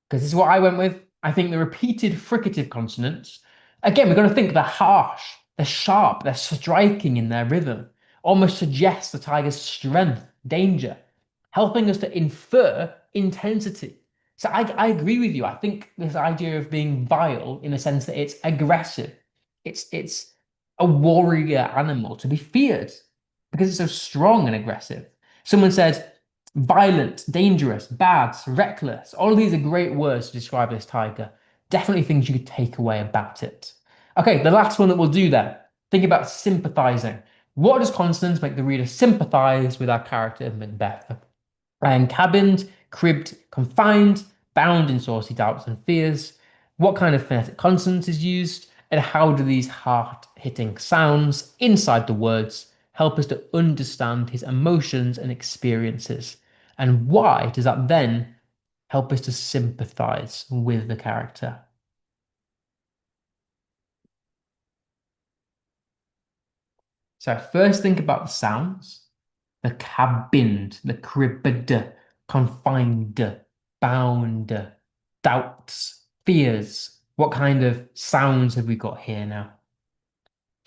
A: Because this is what I went with. I think the repeated fricative consonants, again, we're going to think they're harsh, they're sharp, they're striking in their rhythm, almost suggest the tiger's strength, danger, helping us to infer intensity. So I agree with you. I think this idea of being vile in the sense that it's aggressive, it's a warrior animal to be feared because it's so strong and aggressive. Someone said, violent, dangerous, bad, reckless. All of these are great words to describe this tiger. Definitely things you could take away about it. Okay, the last one that we'll do then. Think about sympathizing. What does consonants make the reader sympathize with our character Macbeth? And cabined, cribbed, confined, bound in saucy doubts and fears. What kind of phonetic consonants is used? And how do these hard-hitting sounds inside the words help us to understand his emotions and experiences? And why does that then help us to sympathize with the character? So first think about the sounds. The cabined, the cribbed, confined, bound, doubts, fears. What kind of sounds have we got here now?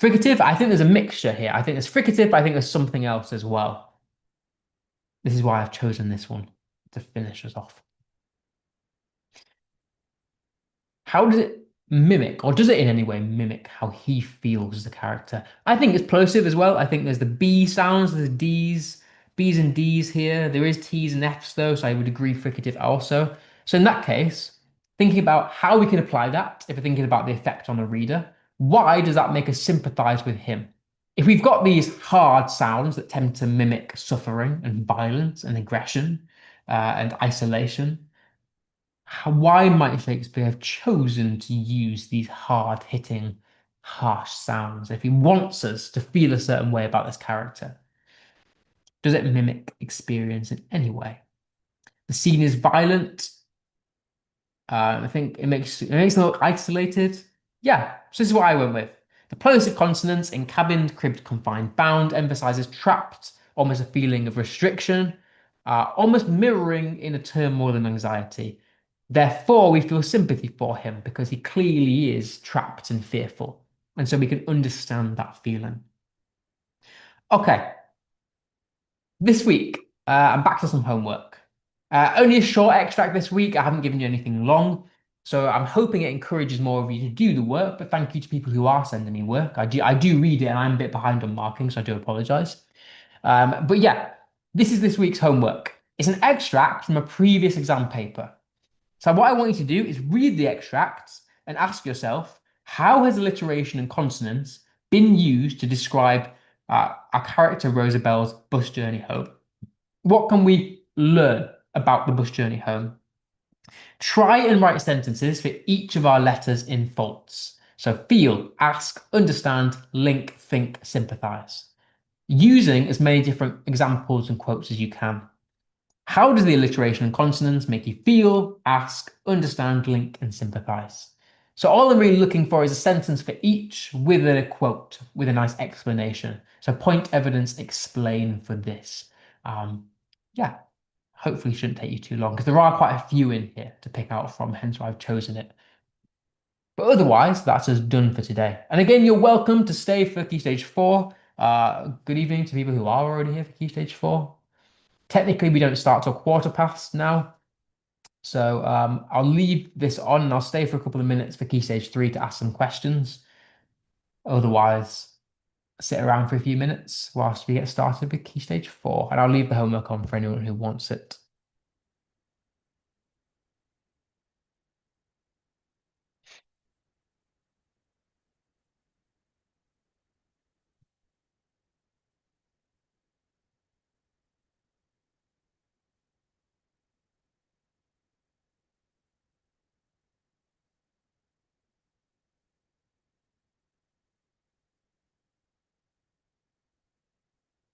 A: Fricative, I think there's a mixture here. I think there's fricative, but I think there's something else as well. This is why I've chosen this one to finish us off. How does it mimic, or does it in any way mimic how he feels as a character? I think it's plosive as well. I think there's the B sounds, there's D's, B's and D's here. There is T's and F's though, so I would agree fricative also. So in that case, thinking about how we can apply that, if we're thinking about the effect on the reader, why does that make us sympathize with him? If we've got these hard sounds that tend to mimic suffering and violence and aggression and isolation, why might Shakespeare have chosen to use these hard-hitting, harsh sounds if he wants us to feel a certain way about this character? Does it mimic experience in any way? The scene is violent. I think it makes them look isolated. Yeah, so this is what I went with. The plosive consonants in cabined, cribbed, confined, bound emphasizes trapped, almost a feeling of restriction, almost mirroring inner turmoil and anxiety. Therefore, we feel sympathy for him because he clearly is trapped and fearful. And so we can understand that feeling. Okay, this week, I'm back to some homework. Only a short extract this week. I haven't given you anything long. So I'm hoping it encourages more of you to do the work. But thank you to people who are sending me work. I do read it and I'm a bit behind on marking, so I do apologize. But yeah, this is this week's homework. It's an extract from a previous exam paper. So what I want you to do is read the extracts and ask yourself, how has alliteration and consonants been used to describe our character Rosabelle's bus journey home? What can we learn about the bus journey home? Try and write sentences for each of our letters in faults. So feel, ask, understand, link, think, sympathize. Using as many different examples and quotes as you can. How does the alliteration and consonants make you feel, ask, understand, link, and sympathize? So all I'm really looking for is a sentence for each with a quote, with a nice explanation. So point, evidence, explain for this. Yeah, hopefully shouldn't take you too long because there are quite a few in here to pick out from, hence why I've chosen it. But otherwise, that's us done for today. And again, you're welcome to stay for Key Stage 4. Good evening to people who are already here for Key Stage 4. Technically, we don't start till quarter past now. So I'll leave this on and I'll stay for a couple of minutes for Key Stage 3 to ask some questions. Otherwise, sit around for a few minutes whilst we get started with Key Stage 4. And I'll leave the homework on for anyone who wants it.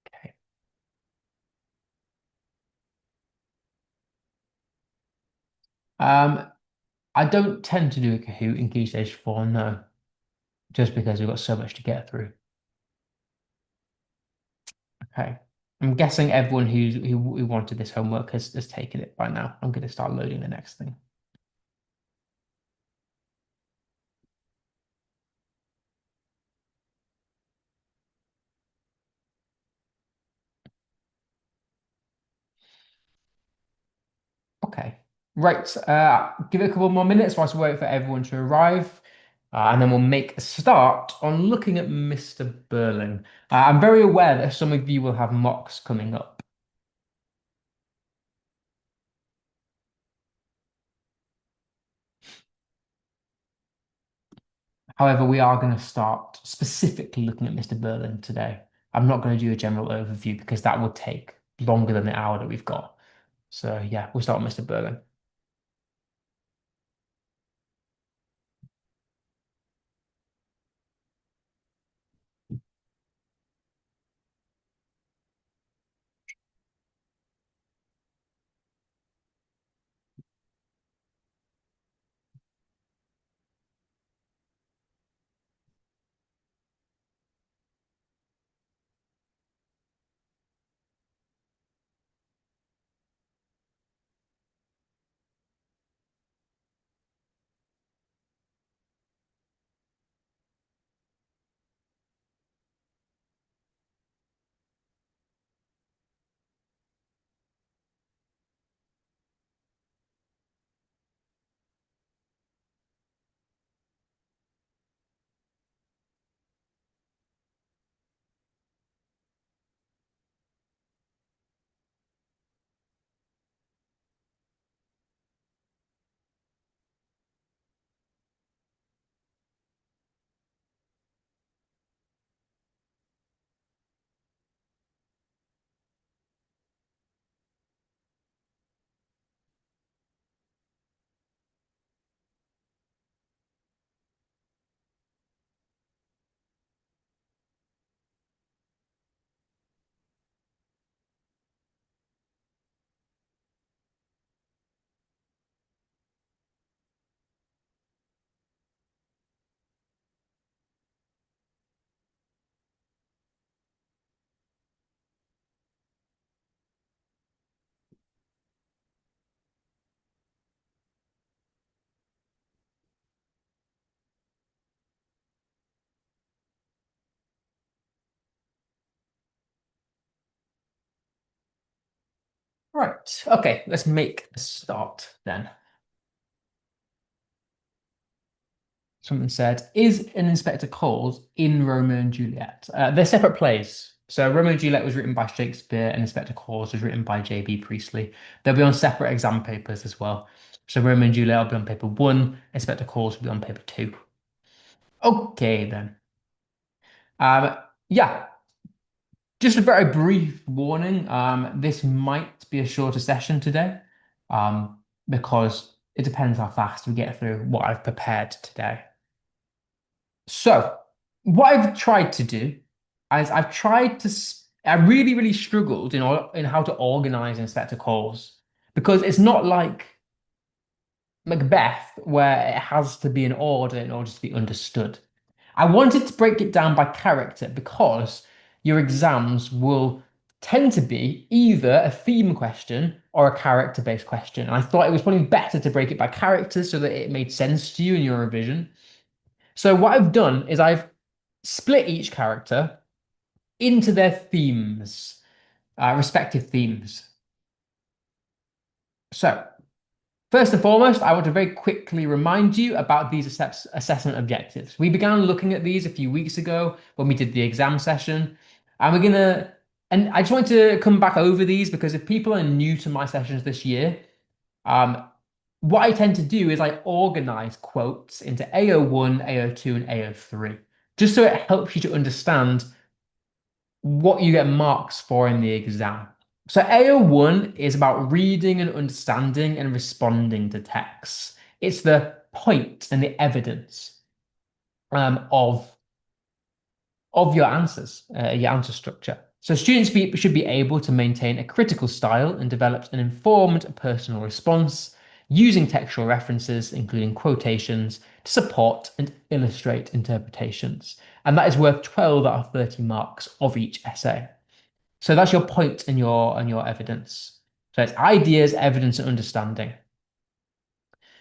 A: Okay. Um, I don't tend to do a Kahoot in Key Stage 4, no, just because we've got so much to get through. Okay. I'm guessing everyone who wanted this homework has taken it by now. I'm going to start loading the next thing. Okay. Right. Give it a couple more minutes whilst we wait for everyone to arrive. And then we'll make a start on looking at Mr. Burling. I'm very aware that some of you will have mocks coming up. However, we are going to start specifically looking at Mr. Burling today. I'm not going to do a general overview because that would take longer than the hour that we've got. So yeah, we'll start with Mr. Burling. Right. Okay, let's make a start then. Someone said, is an Inspector Calls in Romeo and Juliet? They're separate plays. So Romeo and Juliet was written by Shakespeare and Inspector Calls was written by J.B. Priestley. They'll be on separate exam papers as well. So Romeo and Juliet will be on paper one, Inspector Calls will be on paper two. Okay then. Um, yeah, just a very brief warning. This might be a shorter session today, because it depends how fast we get through what I've prepared today. So, what I've tried to do is I've tried to. I really, really struggled in how to organize Inspector Calls because it's not like Macbeth where it has to be in order to be understood. I wanted to break it down by character because your exams will tend to be either a theme question or a character-based question. And I thought it was probably better to break it by character so that it made sense to you in your revision. So what I've done is I've split each character into their themes, respective themes. So, first and foremost, I want to very quickly remind you about these assessment objectives. We began looking at these a few weeks ago when we did the exam session, and and I just want to come back over these because if people are new to my sessions this year, um, what I tend to do is I organize quotes into AO1, AO2, and AO3, just so it helps you to understand what you get marks for in the exam. So AO1 is about reading and understanding and responding to texts. It's the point and the evidence of your answers, your answer structure. So should be able to maintain a critical style and develop an informed personal response using textual references, including quotations, to support and illustrate interpretations. And that is worth 12 out of 30 marks of each essay. So that's your point and your evidence. So it's ideas, evidence, and understanding.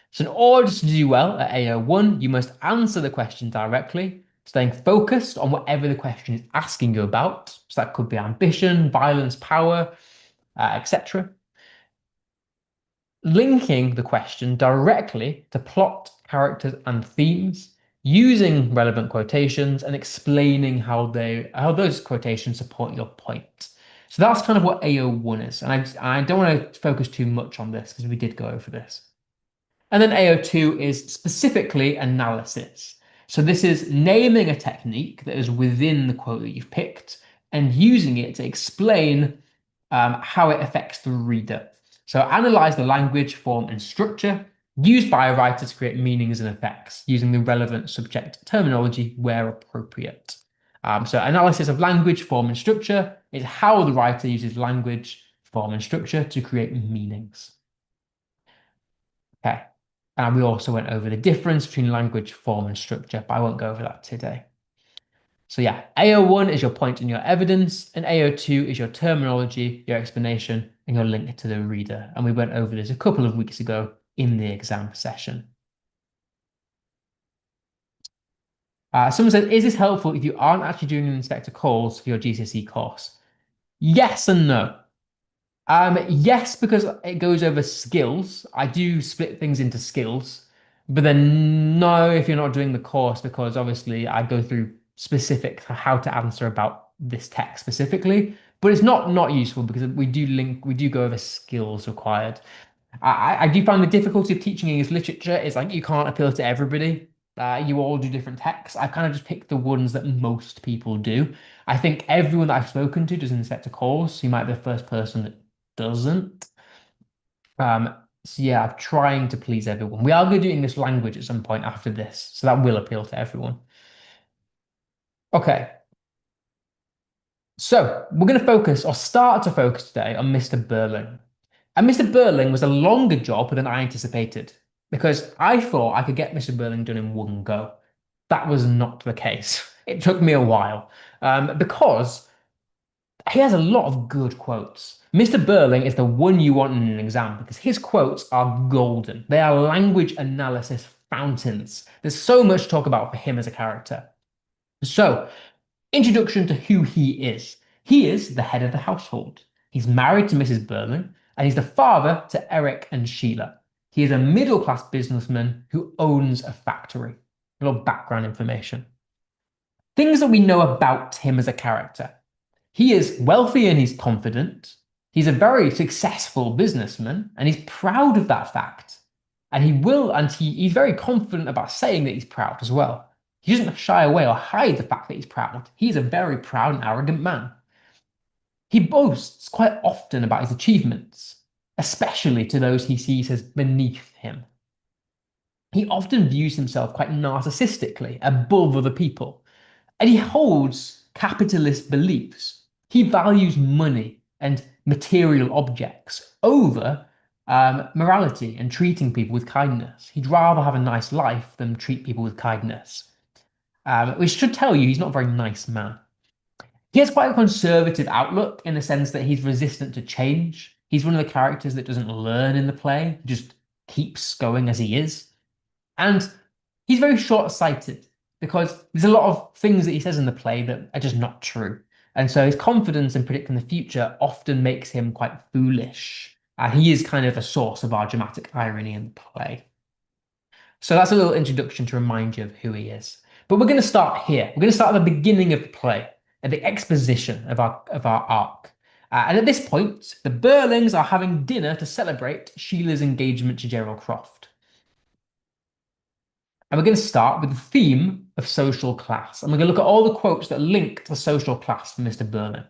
A: So in order to do well at AO1, you must answer the question directly, staying focused on whatever the question is asking you about. So that could be ambition, violence, power, etc. Linking the question directly to plot, characters, and themes, using relevant quotations and explaining how those quotations support your point. So that's kind of what AO1 is. And I don't want to focus too much on this because we did go over this. And then AO2 is specifically analysis. So this is naming a technique that is within the quote that you've picked and using it to explain how it affects the reader. So analyze the language, form, and structure used by a writer to create meanings and effects using the relevant subject terminology where appropriate. So analysis of language, form, and structure is how the writer uses language, form, and structure to create meanings. Okay. And we also went over the difference between language, form, and structure, but I won't go over that today. So yeah, AO1 is your point and your evidence, and AO2 is your terminology, your explanation, and your link to the reader. And we went over this a couple of weeks ago in the exam session. Someone said, is this helpful if you aren't actually doing Inspector Calls for your GCSE course? Yes and no. Yes, because it goes over skills. I do split things into skills, but then no, if you're not doing the course, because obviously I go through specific how to answer about this text specifically, but it's not useful because we do go over skills required. I do find the difficulty of teaching English literature is like you can't appeal to everybody. You all do different texts. I've kind of just picked the ones that most people do. I think everyone that I've spoken to does Inspector Calls. So you might be the first person that doesn't. So yeah, I'm trying to please everyone. We are going to do English language at some point after this, so that will appeal to everyone. Okay, so we're going to focus or start to focus today on Mr. Burling. And Mr. Burling was a longer job than I anticipated because I thought I could get Mr. Burling done in one go. That was not the case. It took me a while because he has a lot of good quotes. Mr. Burling is the one you want in an exam because his quotes are golden. They are language analysis fountains. There's so much to talk about for him as a character. So, introduction to who he is. He is the head of the household. He's married to Mrs. Burling, and he's the father to Eric and Sheila. He is a middle-class businessman who owns a factory. A little background information. Things that we know about him as a character. He is wealthy and he's confident. He's a very successful businessman, and he's proud of that fact. He's very confident about saying that he's proud as well. He doesn't shy away or hide the fact that he's proud. He's a very proud and arrogant man. He boasts quite often about his achievements, especially to those he sees as beneath him. He often views himself quite narcissistically, above other people, and he holds capitalist beliefs. He values money and material objects over morality and treating people with kindness. He'd rather have a nice life than treat people with kindness, which should tell you he's not a very nice man. He has quite a conservative outlook in the sense that he's resistant to change. He's one of the characters that doesn't learn in the play, just keeps going as he is. And he's very short-sighted because there's a lot of things that he says in the play that are just not true. And so his confidence in predicting the future often makes him quite foolish. He is kind of a source of our dramatic irony in the play. So that's a little introduction to remind you of who he is. But we're going to start here. We're going to start at the beginning of the play, at the exposition of our arc. And at this point, the Burlings are having dinner to celebrate Sheila's engagement to Gerald Croft. And we're going to start with the theme of social class. And we're going to look at all the quotes that link to the social class for Mr. Burling.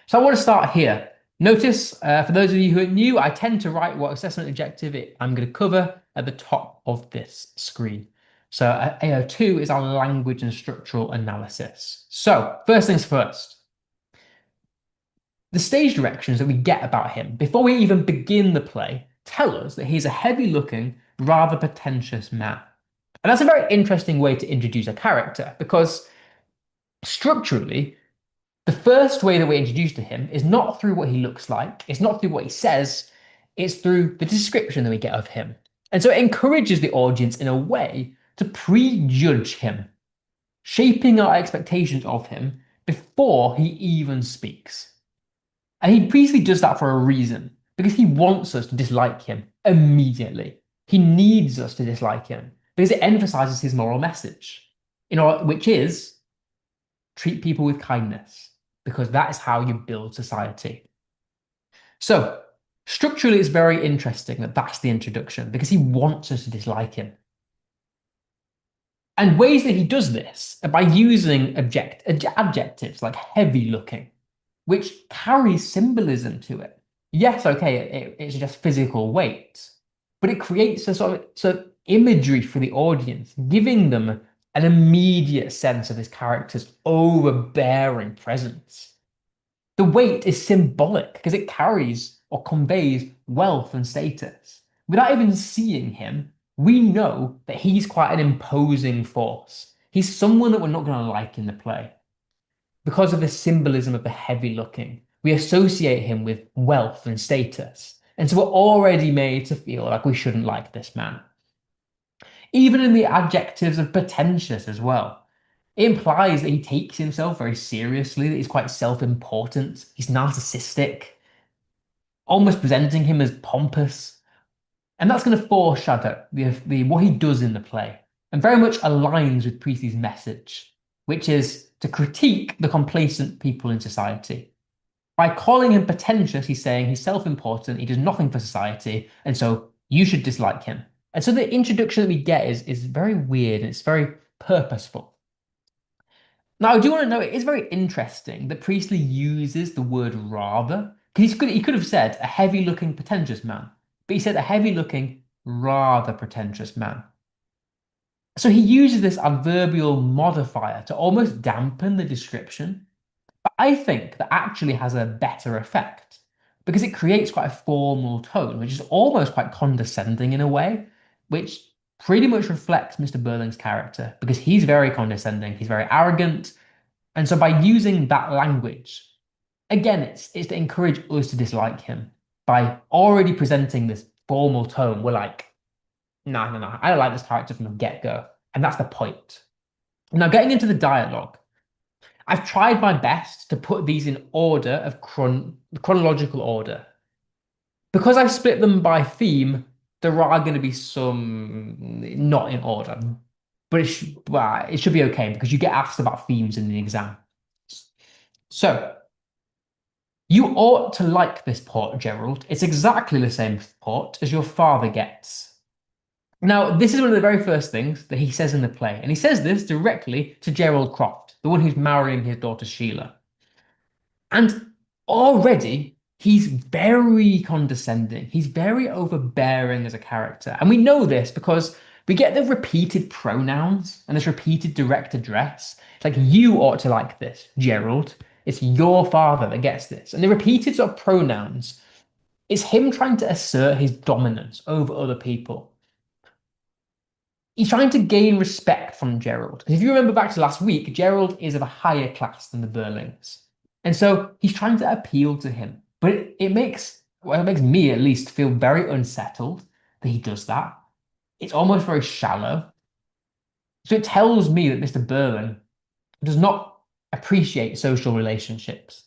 A: So I want to start here. Notice, for those of you who are new, I tend to write what assessment objective I'm going to cover at the top of this screen. So AO2 is our language and structural analysis. So first things first. The stage directions that we get about him before we even begin the play tell us that he's a heavy-looking, rather pretentious man. And that's a very interesting way to introduce a character because structurally, the first way that we're introduced to him is not through what he looks like, it's not through what he says, it's through the description that we get of him. And so it encourages the audience in a way to prejudge him, shaping our expectations of him before he even speaks. And he basically does that for a reason, because he wants us to dislike him immediately. He needs us to dislike him because it emphasizes his moral message, which is treat people with kindness, because that is how you build society. So structurally, it's very interesting that that's the introduction, because he wants us to dislike him. And ways that he does this are by using adjectives like heavy looking, which carries symbolism to it. Yes, okay, it suggests physical weight, but it creates a sort of imagery for the audience, giving them an immediate sense of this character's overbearing presence. The weight is symbolic because it carries or conveys wealth and status. Without even seeing him, we know that he's quite an imposing force. He's someone that we're not going to like in the play. Because of the symbolism of the heavy looking, we associate him with wealth and status. And so we're already made to feel like we shouldn't like this man. Even in the adjectives of pretentious as well. It implies that he takes himself very seriously, that he's quite self-important, he's narcissistic, almost presenting him as pompous. And that's going to foreshadow what he does in the play, and very much aligns with Priestley's message, which is to critique the complacent people in society. By calling him pretentious, he's saying he's self-important, he does nothing for society, and so you should dislike him. And so the introduction that we get is very weird and it's very purposeful. Now, I do want to note it is very interesting that Priestley uses the word rather, because he could have said a heavy-looking, pretentious man, but he said a heavy-looking, rather pretentious man. So he uses this adverbial modifier to almost dampen the description, but I think that actually has a better effect because it creates quite a formal tone, which is almost quite condescending in a way, which pretty much reflects Mr. Burling's character because he's very condescending, he's very arrogant. And so by using that language, again, it's to encourage us to dislike him. By already presenting this formal tone, we're like, no, I don't like this character from the get-go. And that's the point. Now, getting into the dialogue, I've tried my best to put these in order of chronological order. Because I split them by theme, there are going to be some not in order, but it should be okay because you get asked about themes in the exam. So, you ought to like this port, Gerald. It's exactly the same port as your father gets. Now, this is one of the very first things that he says in the play, and he says this directly to Gerald Croft, the one who's marrying his daughter Sheila. And already he's very condescending. He's very overbearing as a character. And we know this because we get the repeated pronouns and this repeated direct address. It's like, you ought to like this, Gerald. It's your father that gets this. And the repeated sort of pronouns is him trying to assert his dominance over other people. He's trying to gain respect from Gerald. And if you remember back to last week, Gerald is of a higher class than the Burlings. And so he's trying to appeal to him. But it makes me at least feel very unsettled that he does that. It's almost very shallow. So it tells me that Mr. Burling does not appreciate social relationships.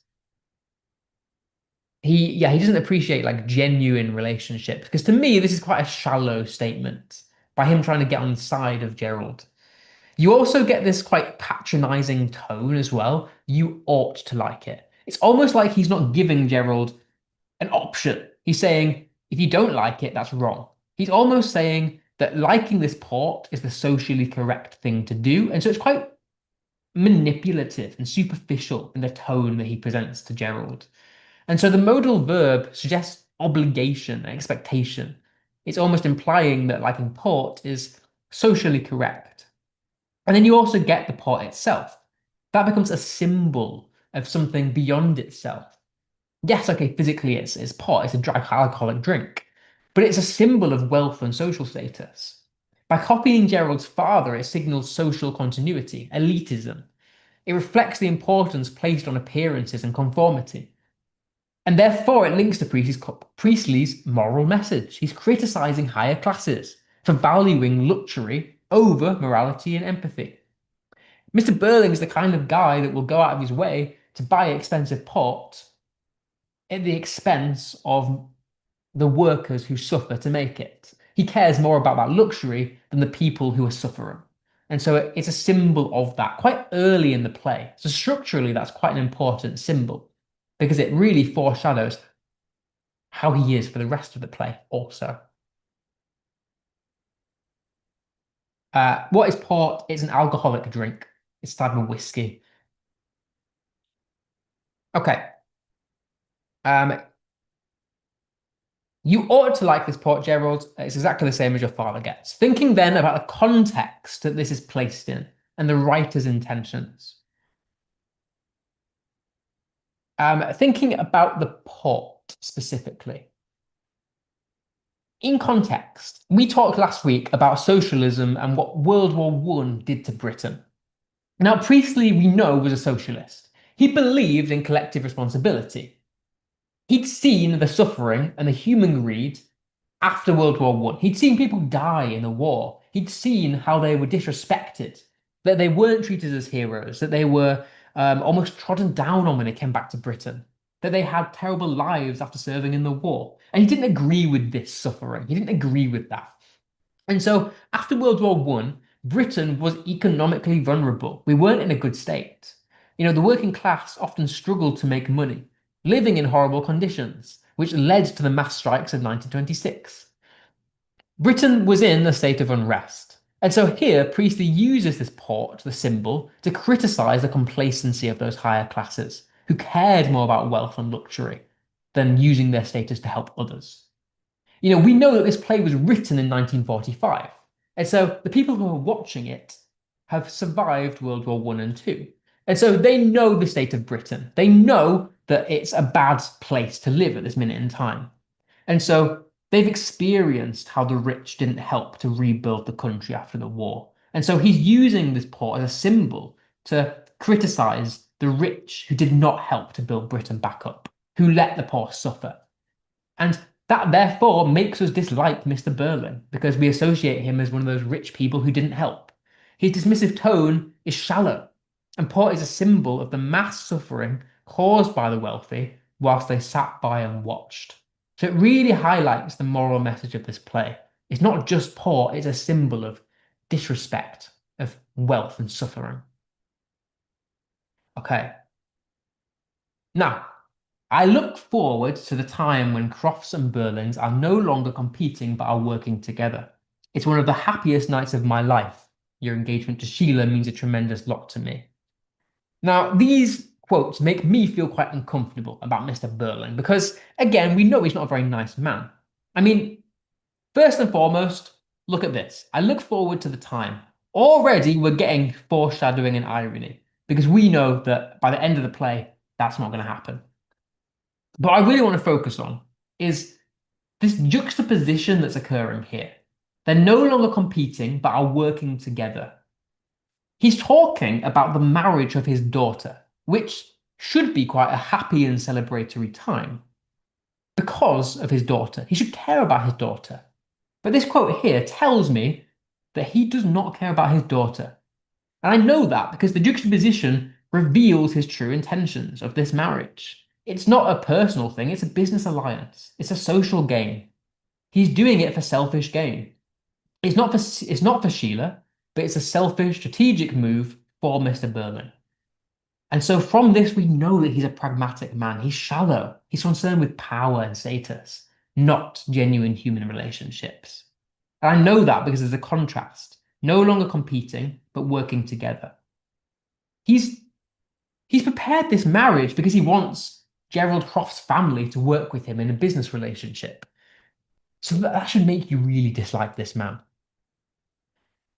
A: He doesn't appreciate like genuine relationships. Because to me, this is quite a shallow statement by him trying to get on the side of Gerald. You also get this quite patronizing tone as well. You ought to like it. It's almost like he's not giving Gerald an option. He's saying, if you don't like it, that's wrong. He's almost saying that liking this port is the socially correct thing to do. And so it's quite manipulative and superficial in the tone that he presents to Gerald. And so the modal verb suggests obligation and expectation. It's almost implying that liking port is socially correct. And then you also get the pot itself. That becomes a symbol of something beyond itself. Yes, okay, physically it's pot, it's a dry alcoholic drink, but it's a symbol of wealth and social status. By copying Gerald's father, it signals social continuity, elitism. It reflects the importance placed on appearances and conformity. And therefore, it links to Priestley's moral message. He's criticizing higher classes for valuing luxury over morality and empathy. Mr. Burling is the kind of guy that will go out of his way to buy expensive port at the expense of the workers who suffer to make it. He cares more about that luxury than the people who are suffering. And so it's a symbol of that quite early in the play. So structurally, that's quite an important symbol because it really foreshadows how he is for the rest of the play also. What is port? It's an alcoholic drink. It's a type of whiskey. Okay. Um, you ought to like this port, Gerald. It's exactly the same as your father gets. Thinking then about the context that this is placed in and the writer's intentions. Thinking about the port specifically. In context, we talked last week about socialism and what World War One did to Britain. Now, Priestley, we know, was a socialist. He believed in collective responsibility. He'd seen the suffering and the human greed after World War One. He'd seen people die in the war. He'd seen how they were disrespected, that they weren't treated as heroes, that they were almost trodden down on when they came back to Britain, that they had terrible lives after serving in the war. And he didn't agree with this suffering. He didn't agree with that. And so after World War One, Britain was economically vulnerable. We weren't in a good state. You know, the working class often struggled to make money, living in horrible conditions, which led to the mass strikes of 1926. Britain was in a state of unrest. And so here, Priestley uses this port, the symbol, to criticize the complacency of those higher classes who cared more about wealth and luxury than using their status to help others. You know, we know that this play was written in 1945. And so the people who are watching it have survived World War One and Two. And so they know the state of Britain. They know that it's a bad place to live at this minute in time. And so they've experienced how the rich didn't help to rebuild the country after the war. And so he's using this port as a symbol to criticize the rich who did not help to build Britain back up, who let the poor suffer. And that therefore makes us dislike Mr. Burling because we associate him as one of those rich people who didn't help. His dismissive tone is shallow, and port is a symbol of the mass suffering caused by the wealthy whilst they sat by and watched. So it really highlights the moral message of this play. It's not just poor, it's a symbol of disrespect, of wealth and suffering. Okay. Now, I look forward to the time when Crofts and Burlings are no longer competing but are working together. It's one of the happiest nights of my life. Your engagement to Sheila means a tremendous lot to me. Now, these quotes make me feel quite uncomfortable about Mr. Burling because, again, we know he's not a very nice man. I mean, first and foremost, look at this. I look forward to the time. Already, we're getting foreshadowing and irony because we know that by the end of the play, that's not going to happen. But I really want to focus on is this juxtaposition that's occurring here. They're no longer competing, but are working together. He's talking about the marriage of his daughter, which should be quite a happy and celebratory time because of his daughter. He should care about his daughter. But this quote here tells me that he does not care about his daughter. And I know that because the juxtaposition reveals his true intentions of this marriage. It's not a personal thing, it's a business alliance. It's a social game. He's doing it for selfish gain. It's not for Sheila, but it's a selfish, strategic move for Mr. Burling. And so from this, we know that he's a pragmatic man. He's shallow. He's concerned with power and status, not genuine human relationships. And I know that because there's a contrast, no longer competing, but working together. He's prepared this marriage because he wants Gerald Croft's family to work with him in a business relationship. So that should make you really dislike this man.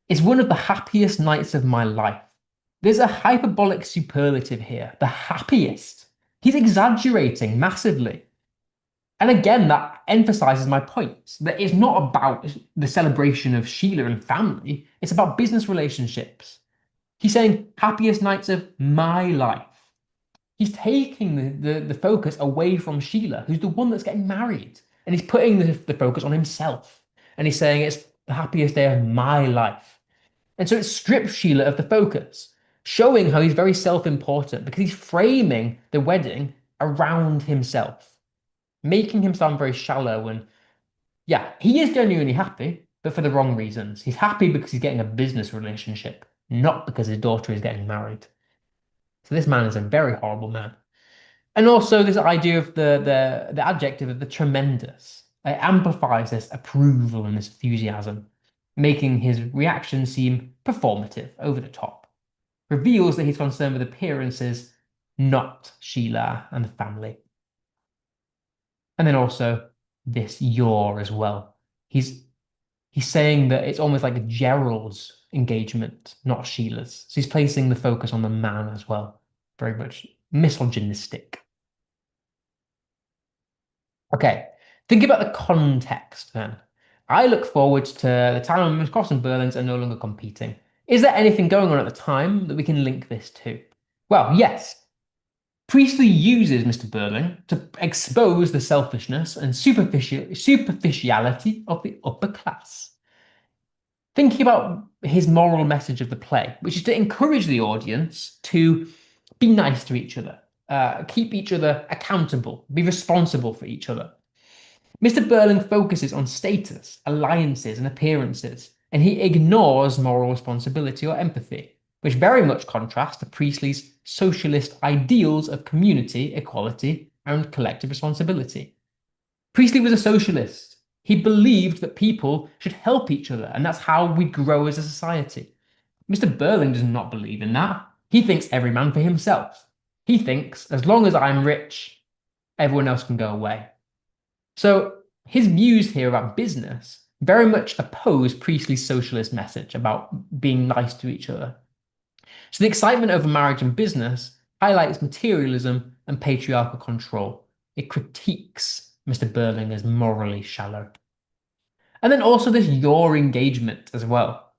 A: It's one of the happiest nights of my life. There's a hyperbolic superlative here, the happiest. He's exaggerating massively. And again, that emphasizes my point that it's not about the celebration of Sheila and family, it's about business relationships. He's saying, happiest nights of my life. He's taking the focus away from Sheila, who's the one that's getting married. And he's putting the focus on himself. And he's saying, it's the happiest day of my life. And so it strips Sheila of the focus, showing how he's very self-important because he's framing the wedding around himself, making him sound very shallow. And yeah, he is genuinely happy, but for the wrong reasons. He's happy because he's getting a business relationship, not because his daughter is getting married. So this man is a very horrible man. And also this idea of the adjective of the tremendous. It amplifies this approval and this enthusiasm, making his reaction seem performative, over the top. Reveals that he's concerned with appearances, not Sheila and the family. And then also this your as well. He's saying that it's almost like Gerald's engagement, not Sheila's. So he's placing the focus on the man as well. Very much misogynistic. Okay, think about the context then. I look forward to the time when Miss Cross and Burlings are no longer competing. Is there anything going on at the time that we can link this to? Well, yes. Priestley uses Mr. Burling to expose the selfishness and superficiality of the upper class. Thinking about his moral message of the play, which is to encourage the audience to be nice to each other, keep each other accountable, be responsible for each other. Mr. Burling focuses on status, alliances, and appearances, and he ignores moral responsibility or empathy, which very much contrasts to Priestley's socialist ideals of community, equality, and collective responsibility. Priestley was a socialist. He believed that people should help each other, and that's how we grow as a society. Mr. Burling does not believe in that. He thinks every man for himself. He thinks, as long as I'm rich, everyone else can go away. So his views here about business very much oppose Priestley's socialist message about being nice to each other. So the excitement over marriage and business highlights materialism and patriarchal control. It critiques Mr. Burling as morally shallow. And then also this your engagement as well.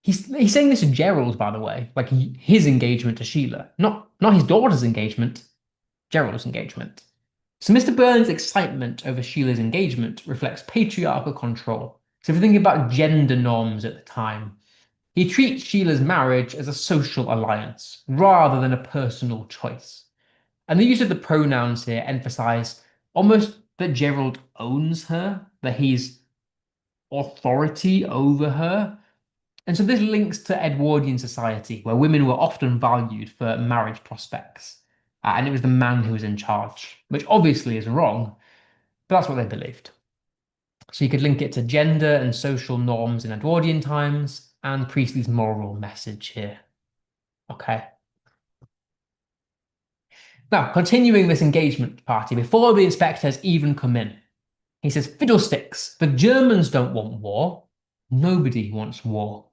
A: He's saying this to Gerald, by the way, like his engagement to Sheila, not his daughter's engagement, Gerald's engagement. So Mr. Burling's excitement over Sheila's engagement reflects patriarchal control. So if you're thinking about gender norms at the time, he treats Sheila's marriage as a social alliance rather than a personal choice. And the use of the pronouns here emphasize almost that Gerald owns her, that he's authority over her. And so this links to Edwardian society, where women were often valued for marriage prospects. And it was the man who was in charge, which obviously is wrong, but that's what they believed. So you could link it to gender and social norms in Edwardian times and Priestley's moral message here. Okay. Now, continuing this engagement party, before the inspectors even come in, he says, Fiddlesticks, the Germans don't want war. Nobody wants war.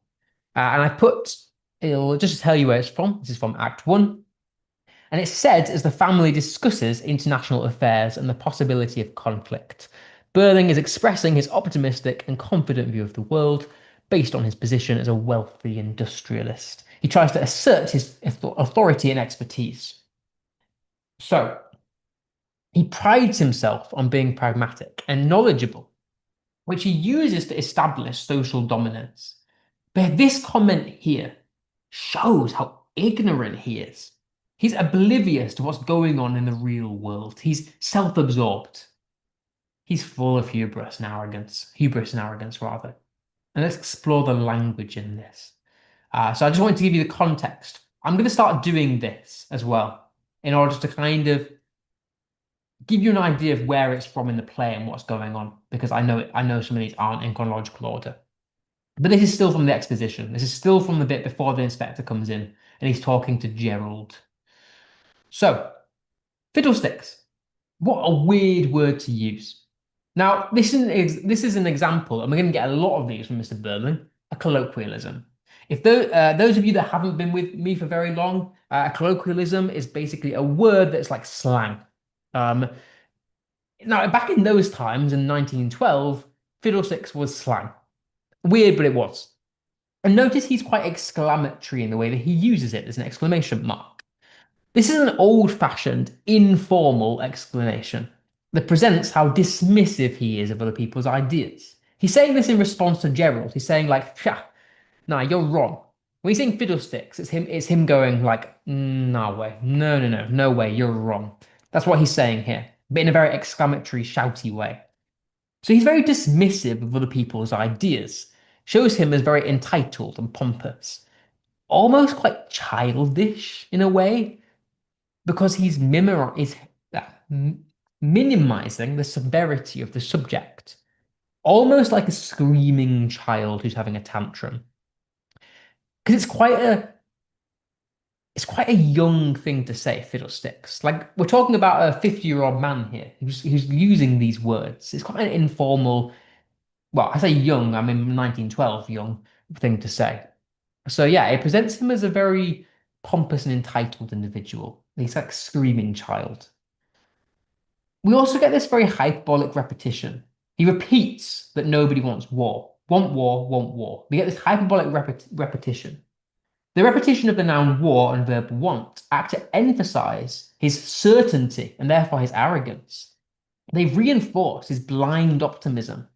A: And I put, it'll just tell you where it's from. This is from Act 1. And it's said as the family discusses international affairs and the possibility of conflict. Burling is expressing his optimistic and confident view of the world based on his position as a wealthy industrialist. He tries to assert his authority and expertise. So, he prides himself on being pragmatic and knowledgeable, which he uses to establish social dominance. But this comment here shows how ignorant he is. He's oblivious to what's going on in the real world. He's self-absorbed. He's full of hubris and arrogance rather. And let's explore the language in this. So I just wanted to give you the context. I'm going to start doing this as well in order to kind of give you an idea of where it's from in the play and what's going on, because I know some of these aren't in chronological order. But this is still from the exposition. This is still from the bit before the inspector comes in and he's talking to Gerald. So, fiddlesticks. What a weird word to use. Now, this is an example, and we're going to get a lot of these from Mr. Burling, a colloquialism. If those of you that haven't been with me for very long, a colloquialism is basically a word that's like slang. Um, Now, back in those times in 1912, fiddlesticks was slang. Weird, but it was. And notice he's quite exclamatory in the way that he uses it as an exclamation mark. This is an old-fashioned, informal explanation that presents how dismissive he is of other people's ideas. He's saying this in response to Gerald. He's saying like, "Psha, nah, you're wrong." When he's saying fiddlesticks, it's him going like, no way, no, no, no, no way, you're wrong. That's what he's saying here, but in a very exclamatory, shouty way. So he's very dismissive of other people's ideas, shows him as very entitled and pompous, almost quite childish in a way, because is uh, minimizing the severity of the subject, almost like a screaming child who's having a tantrum. Because it's quite a young thing to say, fiddlesticks. Like we're talking about a 50-year-old man here who's using these words. It's quite an informal, well, I say young, I mean 1912 young thing to say. So yeah, it presents him as a very pompous and entitled individual. He's like screaming child. We also get this very hyperbolic repetition. He repeats that nobody wants war. Want war, want war. We get this hyperbolic repetition. The repetition of the noun war and verb want act to emphasize his certainty and therefore his arrogance. They reinforce his blind optimism.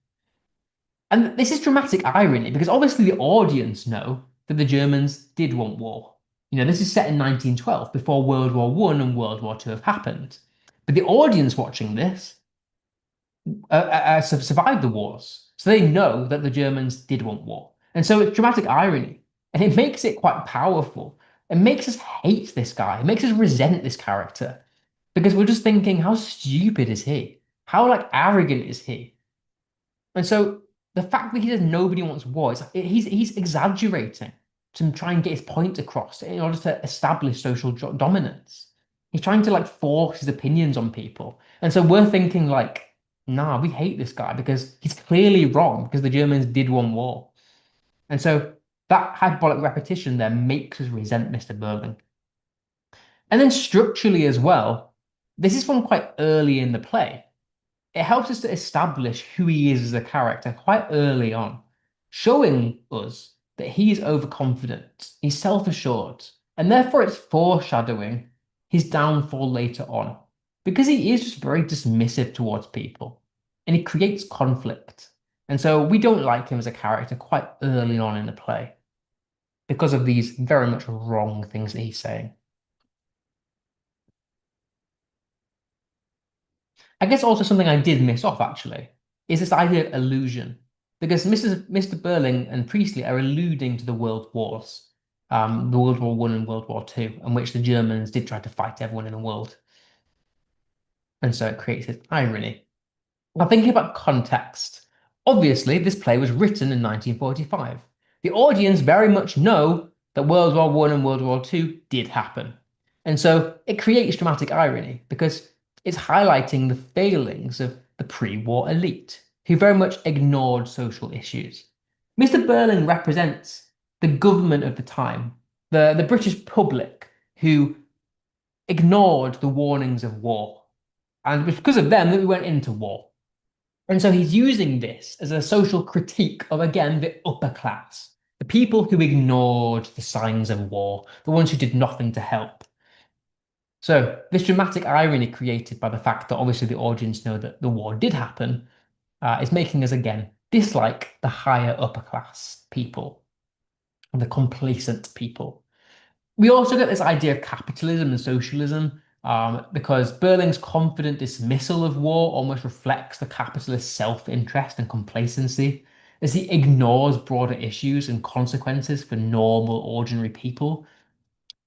A: And this is dramatic irony because obviously the audience know that the Germans did want war. This is set in 1912, before World War One and World War Two have happened. But the audience watching this survived the wars, so they know that the Germans did want war. And so it's dramatic irony, and it makes it quite powerful. It makes us hate this guy. It makes us resent this character because we're just thinking, how stupid is he? How like arrogant is he? And so the fact that he says nobody wants war, he's exaggerating to try and get his point across in order to establish social dominance. He's trying to like force his opinions on people. And so we're thinking like, nah, we hate this guy because he's clearly wrong because the Germans did want war. And so that hyperbolic repetition there makes us resent Mr. Burling. And then structurally as well, this is from quite early in the play. It helps us to establish who he is as a character quite early on, showing us that he is overconfident, he's self-assured, and therefore it's foreshadowing his downfall later on, because he is just very dismissive towards people, and he creates conflict. And so we don't like him as a character quite early on in the play, because of these very much wrong things that he's saying. I guess also something I did miss off actually is this idea of illusion, because Mr. Burling and Priestley are alluding to the world wars, the World War One and World War Two, in which the Germans did try to fight everyone in the world, and so it creates this irony. Now, thinking about context, obviously this play was written in 1945. The audience very much know that World War One and World War Two did happen, and so it creates dramatic irony because it's highlighting the failings of the pre-war elite, who very much ignored social issues. Mr. Burling represents the government of the time, the British public, who ignored the warnings of war. And it was because of them that we went into war. And so he's using this as a social critique of, again, the upper class, the people who ignored the signs of war, the ones who did nothing to help. So this dramatic irony created by the fact that obviously the audience know that the war did happen is making us, again, dislike the higher upper class people, the complacent people. We also get this idea of capitalism and socialism because Berling's confident dismissal of war almost reflects the capitalist self-interest and complacency as he ignores broader issues and consequences for normal, ordinary people.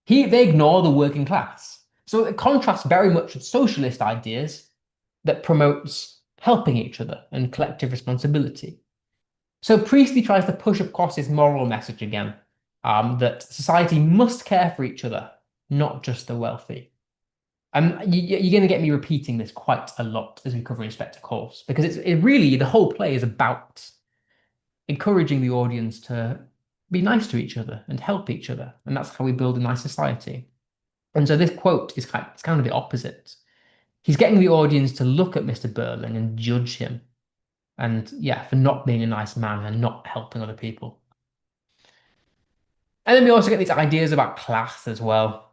A: They ignore the working class. So it contrasts very much with socialist ideas that promotes helping each other and collective responsibility. So Priestley tries to push across his moral message again, that society must care for each other, not just the wealthy. You're going to get me repeating this quite a lot as we cover Inspector Calls, because the whole play is about encouraging the audience to be nice to each other and help each other, and that's how we build a nice society. And so this quote is kind of the opposite. He's getting the audience to look at Mr. Burling and judge him, and yeah, for not being a nice man and not helping other people. And then we also get these ideas about class as well,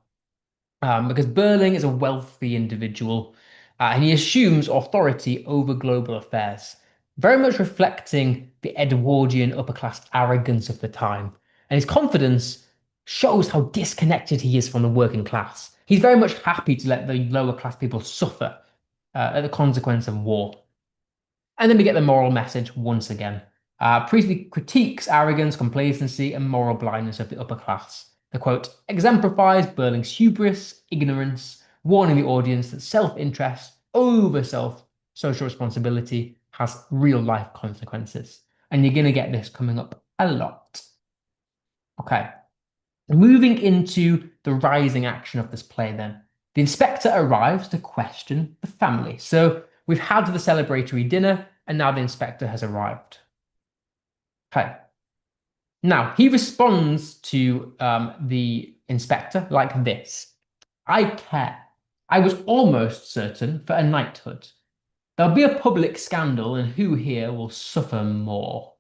A: because Burling is a wealthy individual, and he assumes authority over global affairs, very much reflecting the Edwardian upper class arrogance of the time. And his confidence shows how disconnected he is from the working class. He's very much happy to let the lower class people suffer at the consequence of war. And then we get the moral message once again. Priestley critiques arrogance, complacency, and moral blindness of the upper class. The quote exemplifies Burling's hubris, ignorance, warning the audience that self-interest over social responsibility has real life consequences. And you're going to get this coming up a lot. Okay, moving into the rising action of this play then. The inspector arrives to question the family. So we've had the celebratory dinner, and now the inspector has arrived. Okay. Now, he responds to the inspector like this. I care. I was almost certain for a knighthood. There'll be a public scandal, and who here will suffer more?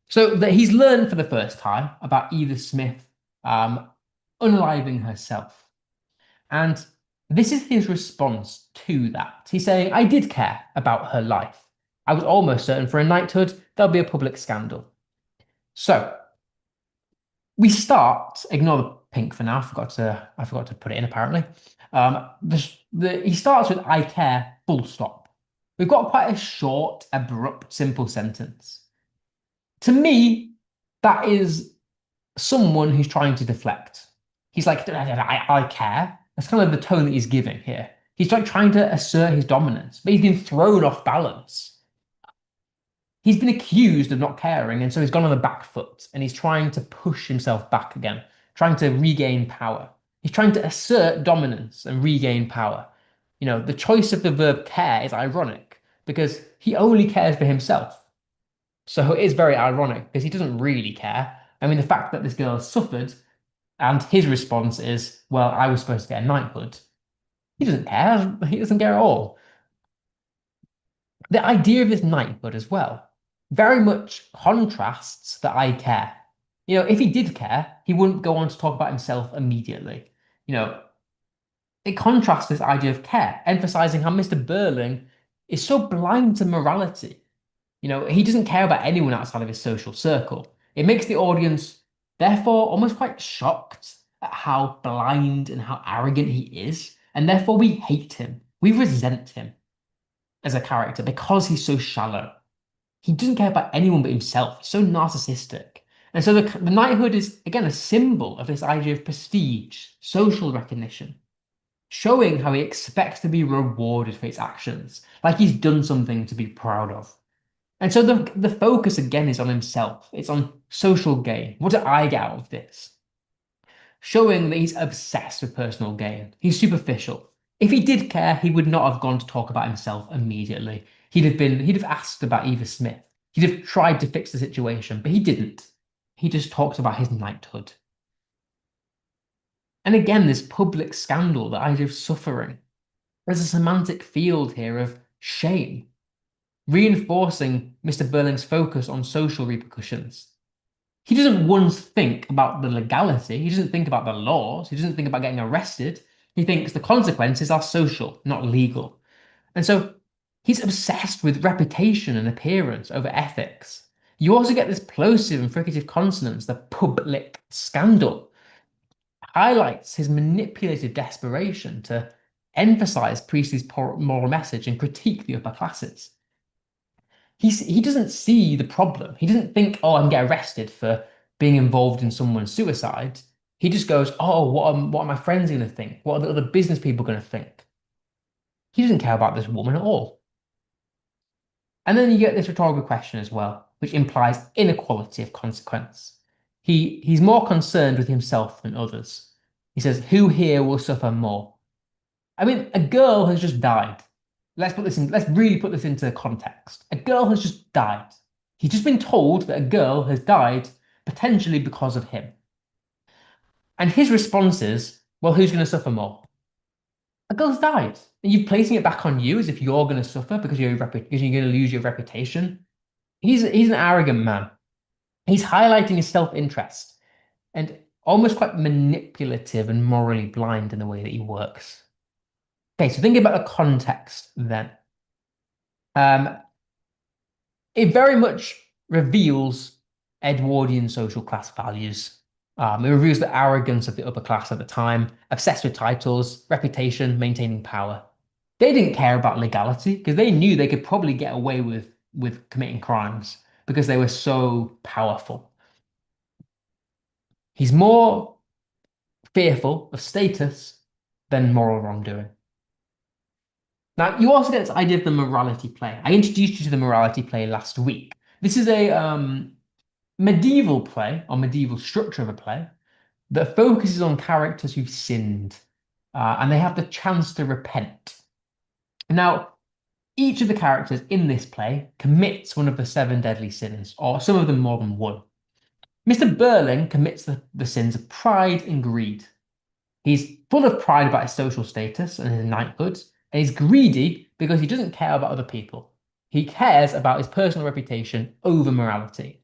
A: So that he's learned for the first time about Edith Smith unaliving herself. And this is his response to that. He's saying, I did care about her life. I was almost certain for a knighthood, there'll be a public scandal. So we start, ignore the pink for now, I forgot to put it in apparently. He starts with I care, full stop. We've got quite a short, abrupt, simple sentence. To me, that is someone who's trying to deflect. He's like, I care. That's kind of the tone that he's giving here. He's like trying to assert his dominance, but he's been thrown off balance. He's been accused of not caring, and so he's gone on the back foot, and he's trying to push himself back again, trying to regain power. He's trying to assert dominance and regain power. You know, the choice of the verb care is ironic because he only cares for himself. So it is very ironic because he doesn't really care. I mean, the fact that this girl has suffered and his response is, well, I was supposed to get a knighthood. He doesn't care. He doesn't care at all. The idea of this knighthood as well very much contrasts that I care. You know, if he did care, he wouldn't go on to talk about himself immediately. You know, it contrasts this idea of care, emphasizing how Mr. Burling is so blind to morality. You know, he doesn't care about anyone outside of his social circle. It makes the audience, therefore, almost quite shocked at how blind and how arrogant he is, and therefore we hate him. We resent him. as a character because he's so shallow. He doesn't care about anyone but himself. He's so narcissistic. And so the knighthood is, again, a symbol of this idea of prestige, social recognition, showing how he expects to be rewarded for his actions, like he's done something to be proud of. And so the focus again is on himself. It's on social gain. What do I get out of this? Showing that he's obsessed with personal gain. He's superficial. If he did care, he would not have gone to talk about himself immediately. He'd have asked about Eva Smith. He'd have tried to fix the situation, but he didn't. He just talks about his knighthood. And again, this public scandal, the idea of suffering. There's a semantic field here of shame, reinforcing Mr. Burling's focus on social repercussions. He doesn't once think about the legality. He doesn't think about the laws. He doesn't think about getting arrested. He thinks the consequences are social, not legal. And so he's obsessed with reputation and appearance over ethics. You also get this plosive and fricative consonance, the public scandal, highlights his manipulative desperation to emphasize Priestley's moral message and critique the upper classes. He doesn't see the problem. He doesn't think, oh, I can get arrested for being involved in someone's suicide. He just goes, oh, what are my friends going to think? What are the other business people going to think? He doesn't care about this woman at all. And then you get this rhetorical question as well, which implies inequality of consequence. He's more concerned with himself than others. He says, who here will suffer more? I mean, a girl has just died. Let's really put this into context. A girl has just died. He's just been told that a girl has died potentially because of him. And his response is, well, who's going to suffer more? A girl's died. And you're placing it back on you as if you're going to suffer because you're going to lose your reputation. He's an arrogant man. He's highlighting his self-interest and almost quite manipulative and morally blind in the way that he works. Okay, so thinking about the context then. It very much reveals Edwardian social class values. It reveals the arrogance of the upper class at the time, obsessed with titles, reputation, maintaining power. They didn't care about legality because they knew they could probably get away with committing crimes because they were so powerful. He's more fearful of status than moral wrongdoing. Now, you also get this idea of the morality play. I introduced you to the morality play last week. This is a medieval play, or medieval structure of a play, that focuses on characters who've sinned, and they have the chance to repent. Now, each of the characters in this play commits one of the 7 deadly sins, or some of them more than one. Mr. Burling commits the sins of pride and greed. He's full of pride about his social status and his knighthood, and he's greedy because he doesn't care about other people. He cares about his personal reputation over morality.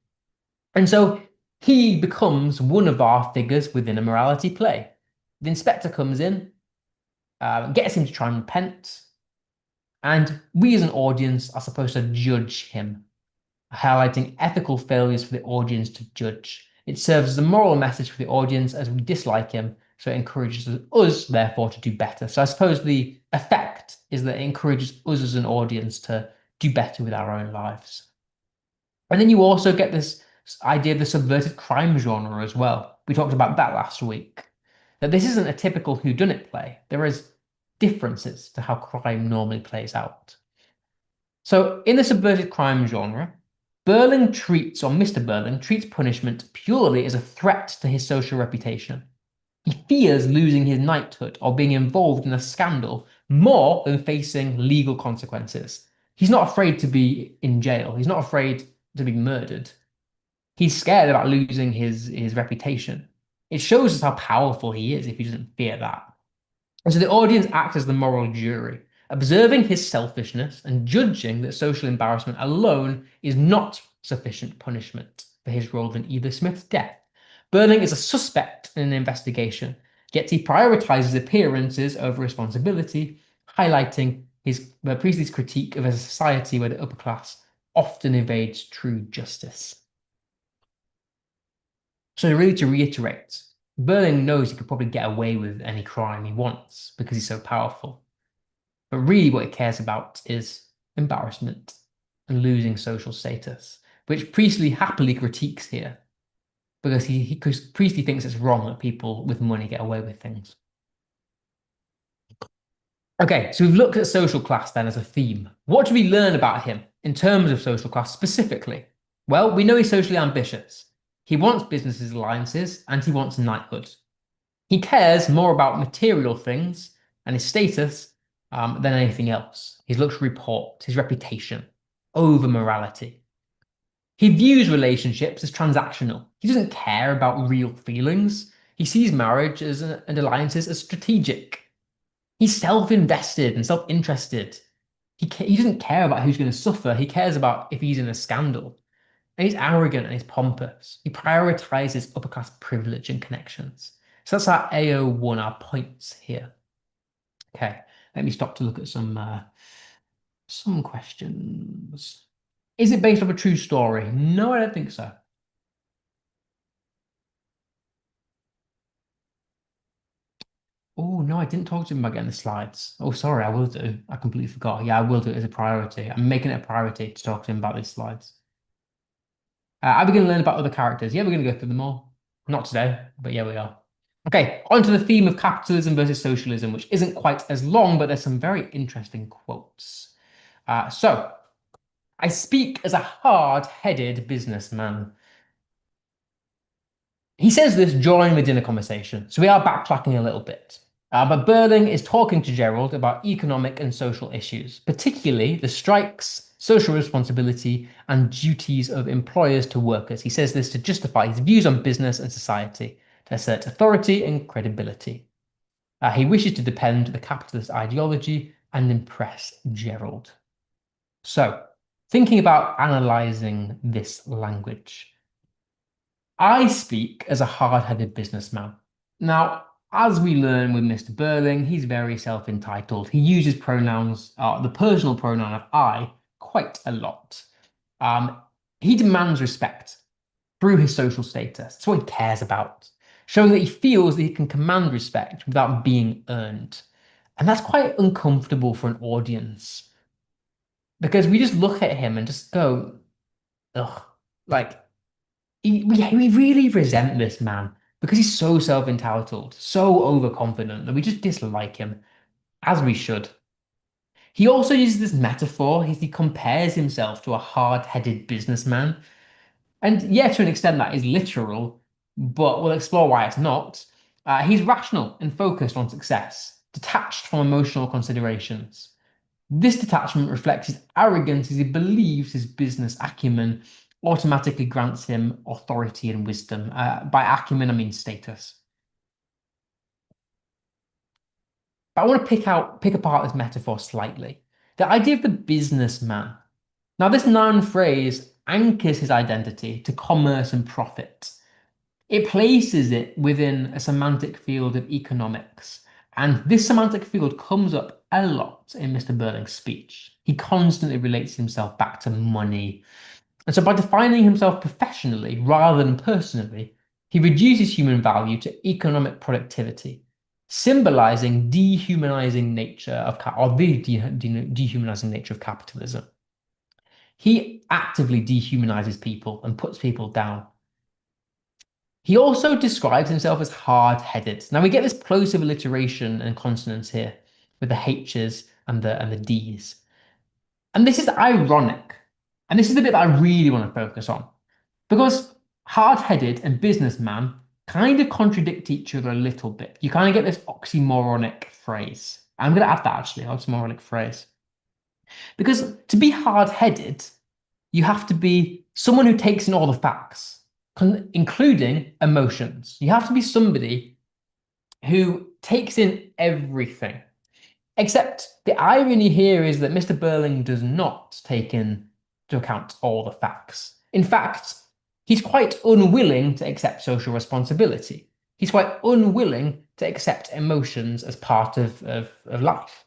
A: And so he becomes one of our figures within a morality play. The inspector comes in, gets him to try and repent, and we as an audience are supposed to judge him, highlighting ethical failures for the audience to judge. It serves as a moral message for the audience as we dislike him, so it encourages us, therefore, to do better. So I suppose the effect is that it encourages us as an audience to do better with our own lives. And then you also get this idea of the subverted crime genre as well. We talked about that last week. That this isn't a typical whodunit play. There is differences to how crime normally plays out. So in the subverted crime genre, Burling treats, or Mr. Burling treats punishment purely as a threat to his social reputation. He fears losing his knighthood or being involved in a scandal more than facing legal consequences. He's not afraid to be in jail. He's not afraid to be murdered. He's scared about losing his reputation. It shows us how powerful he is if he doesn't fear that. And so the audience acts as the moral jury, observing his selfishness and judging that social embarrassment alone is not sufficient punishment for his role in Eva Smith's death. Burling is a suspect in an investigation, yet he prioritizes appearances over responsibility, highlighting Priestley's critique of a society where the upper class often evades true justice. So really to reiterate, Burling knows he could probably get away with any crime he wants because he's so powerful. But really what he cares about is embarrassment, and losing social status, which Priestley happily critiques here because because Priestley thinks it's wrong that people with money get away with things. Okay, so we've looked at social class then as a theme. What do we learn about him in terms of social class specifically? Well, we know he's socially ambitious. He wants businesses alliances and he wants knighthood. He cares more about material things and his status than anything else. His luxury port, his reputation, over morality. He views relationships as transactional. He doesn't care about real feelings. He sees marriage and alliances as strategic. He's self-invested and self-interested. He doesn't care about who's going to suffer. He cares about if he's in a scandal. And he's arrogant and he's pompous. He prioritizes upper class privilege and connections. So that's our AO1, our points here. Okay, let me stop to look at some questions. Is it based off a true story? No, I don't think so. Oh, no, I didn't talk to him about getting the slides. Oh, sorry, I will do. I completely forgot. Yeah, I will do it as a priority. I'm making it a priority to talk to him about these slides. Are we going to learn about other characters? Yeah, we're going to go through them all. Not today, but yeah, we are. Okay, on to the theme of capitalism versus socialism, which isn't quite as long, but there's some very interesting quotes. So, I speak as a hard-headed businessman. He says this during the dinner conversation, so we are backtracking a little bit. But Berling is talking to Gerald about economic and social issues, particularly the strikes, social responsibility, and duties of employers to workers. He says this to justify his views on business and society, to assert authority and credibility. He wishes to defend the capitalist ideology and impress Gerald. So, thinking about analysing this language. I speak as a hard-headed businessman. Now, as we learn with Mr. Berling, he's very self-entitled. He uses pronouns, the personal pronoun of I, quite a lot. He demands respect through his social status. That's what he cares about, showing that he feels that he can command respect without being earned. And that's quite uncomfortable for an audience because we just look at him and just go, ugh, like we really resent this man because he's so self-entitled, so overconfident that we just dislike him, as we should. He also uses this metaphor. He compares himself to a hard-headed businessman. And yeah, to an extent, that is literal, but we'll explore why it's not. He's rational and focused on success, detached from emotional considerations. This detachment reflects his arrogance as he believes his business acumen automatically grants him authority and wisdom. By acumen, I mean status. But I want to pick apart this metaphor slightly. The idea of the businessman. Now, this noun phrase anchors his identity to commerce and profit. It places it within a semantic field of economics. And this semantic field comes up a lot in Mr. Berling's speech. He constantly relates himself back to money. And so by defining himself professionally rather than personally, he reduces human value to economic productivity, symbolizing dehumanizing nature of dehumanizing nature of capitalism. He actively dehumanizes people and puts people down. He also describes himself as hard-headed. Now we get this plosive alliteration and consonants here with the H's and the D's. And this is ironic. And this is the bit that I really want to focus on. Because hard-headed and businessman kind of contradict each other a little bit. You kind of get this oxymoronic phrase. I'm going to add that actually, oxymoronic phrase. Because to be hard-headed, you have to be someone who takes in all the facts, including emotions. You have to be somebody who takes in everything. Except the irony here is that Mr. Berling does not take into account all the facts. In fact, he's quite unwilling to accept social responsibility. He's quite unwilling to accept emotions as part of life.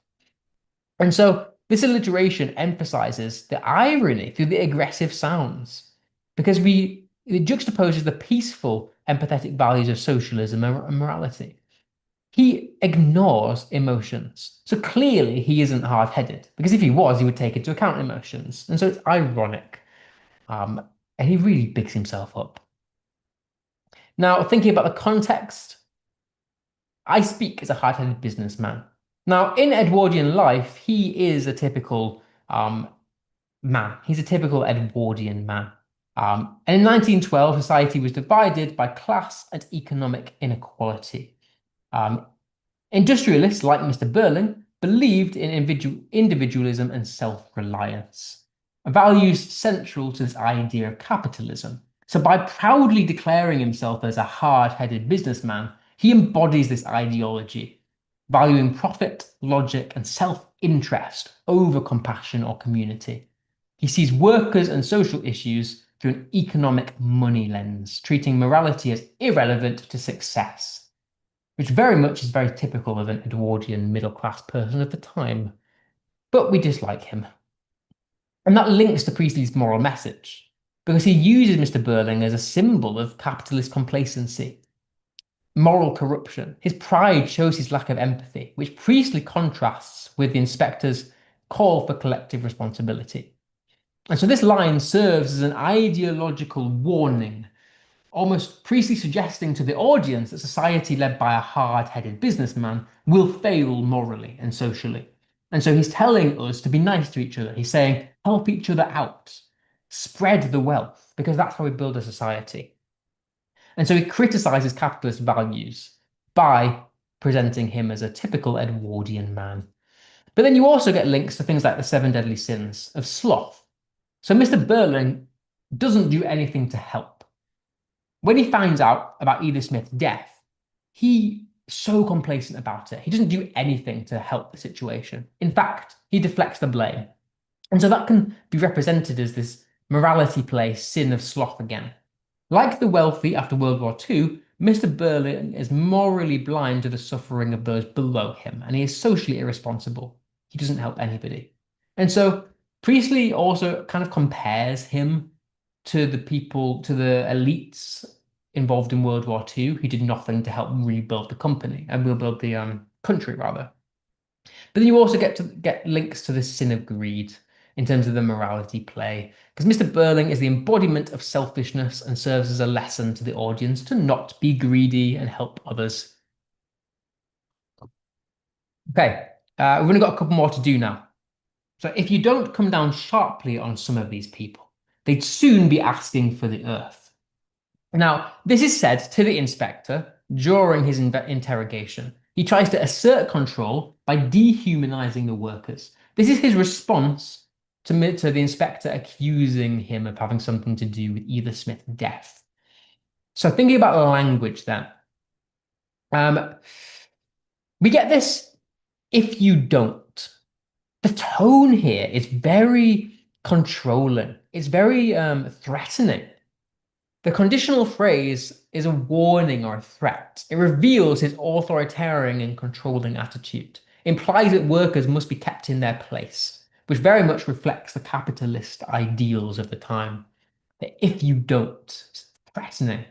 A: And so this alliteration emphasizes the irony through the aggressive sounds, because it juxtaposes the peaceful, empathetic values of socialism and morality. he ignores emotions. So clearly he isn't hard-headed, because if he was, he would take into account emotions. And so it's ironic. Um, and he really bigs himself up. Now, thinking about the context, I speak as a hard-headed businessman. Now, in Edwardian life, he is a typical man. He's a typical Edwardian man. And in 1912, society was divided by class and economic inequality. Um, Industrialists like Mr. Berling believed in individualism and self-reliance, values central to this idea of capitalism. So by proudly declaring himself as a hard-headed businessman, he embodies this ideology, valuing profit, logic, and self-interest over compassion or community. He sees workers and social issues through an economic money lens, treating morality as irrelevant to success, which very much is very typical of an Edwardian middle-class person of the time. But we dislike him. And that links to Priestley's moral message, because he uses Mr. Berling as a symbol of capitalist complacency, moral corruption. His pride shows his lack of empathy, which Priestley contrasts with the inspector's call for collective responsibility. And so this line serves as an ideological warning, almost Priestley suggesting to the audience that society led by a hard-headed businessman will fail morally and socially. And so he's telling us to be nice to each other. He's saying, help each other out, spread the wealth, because that's how we build a society. And so he criticizes capitalist values by presenting him as a typical Edwardian man. But then you also get links to things like the seven deadly sins of sloth. So Mr. Berling doesn't do anything to help. When he finds out about Edith Smith's death, he's so complacent about it. He doesn't do anything to help the situation. In fact, he deflects the blame. And so that can be represented as this morality play, sin of sloth again. Like the wealthy after World War II, Mr. Berling is morally blind to the suffering of those below him, and he is socially irresponsible. He doesn't help anybody. And so Priestley also kind of compares him to the people, to the elites involved in World War II who did nothing to help rebuild the company and rebuild the country rather. But then you also get links to the sin of greed in terms of the morality play, because Mr. Berling is the embodiment of selfishness and serves as a lesson to the audience to not be greedy and help others. Okay, we've only got a couple more to do now. So if you don't come down sharply on some of these people, they'd soon be asking for the earth. Now, this is said to the inspector during his interrogation. He tries to assert control by dehumanizing the workers. This is his response to the inspector accusing him of having something to do with Edith Smith's death. So thinking about the language then, we get this if you don't. The tone here is very controlling. It's very threatening. The conditional phrase is a warning or a threat. It reveals his authoritarian and controlling attitude. It implies that workers must be kept in their place, which very much reflects the capitalist ideals of the time. That if you don't, it's threatening.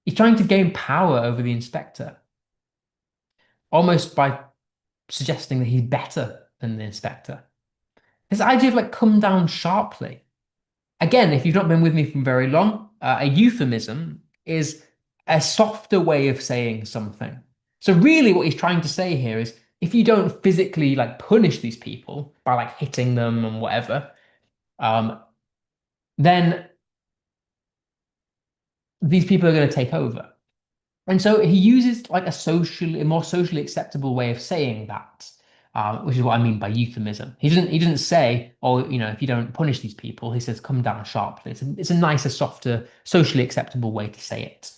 A: He's trying to gain power over the inspector, almost by suggesting that he's better than the inspector. This idea of like come down sharply. Again, if you've not been with me for very long, a euphemism is a softer way of saying something. So really what he's trying to say here is if you don't physically like punish these people by like hitting them and whatever, then these people are going to take over. And so he uses like a more socially acceptable way of saying that, which is what I mean by euphemism. He doesn't say, oh, if you don't punish these people, he says, come down sharply. It's a nicer, softer, socially acceptable way to say it.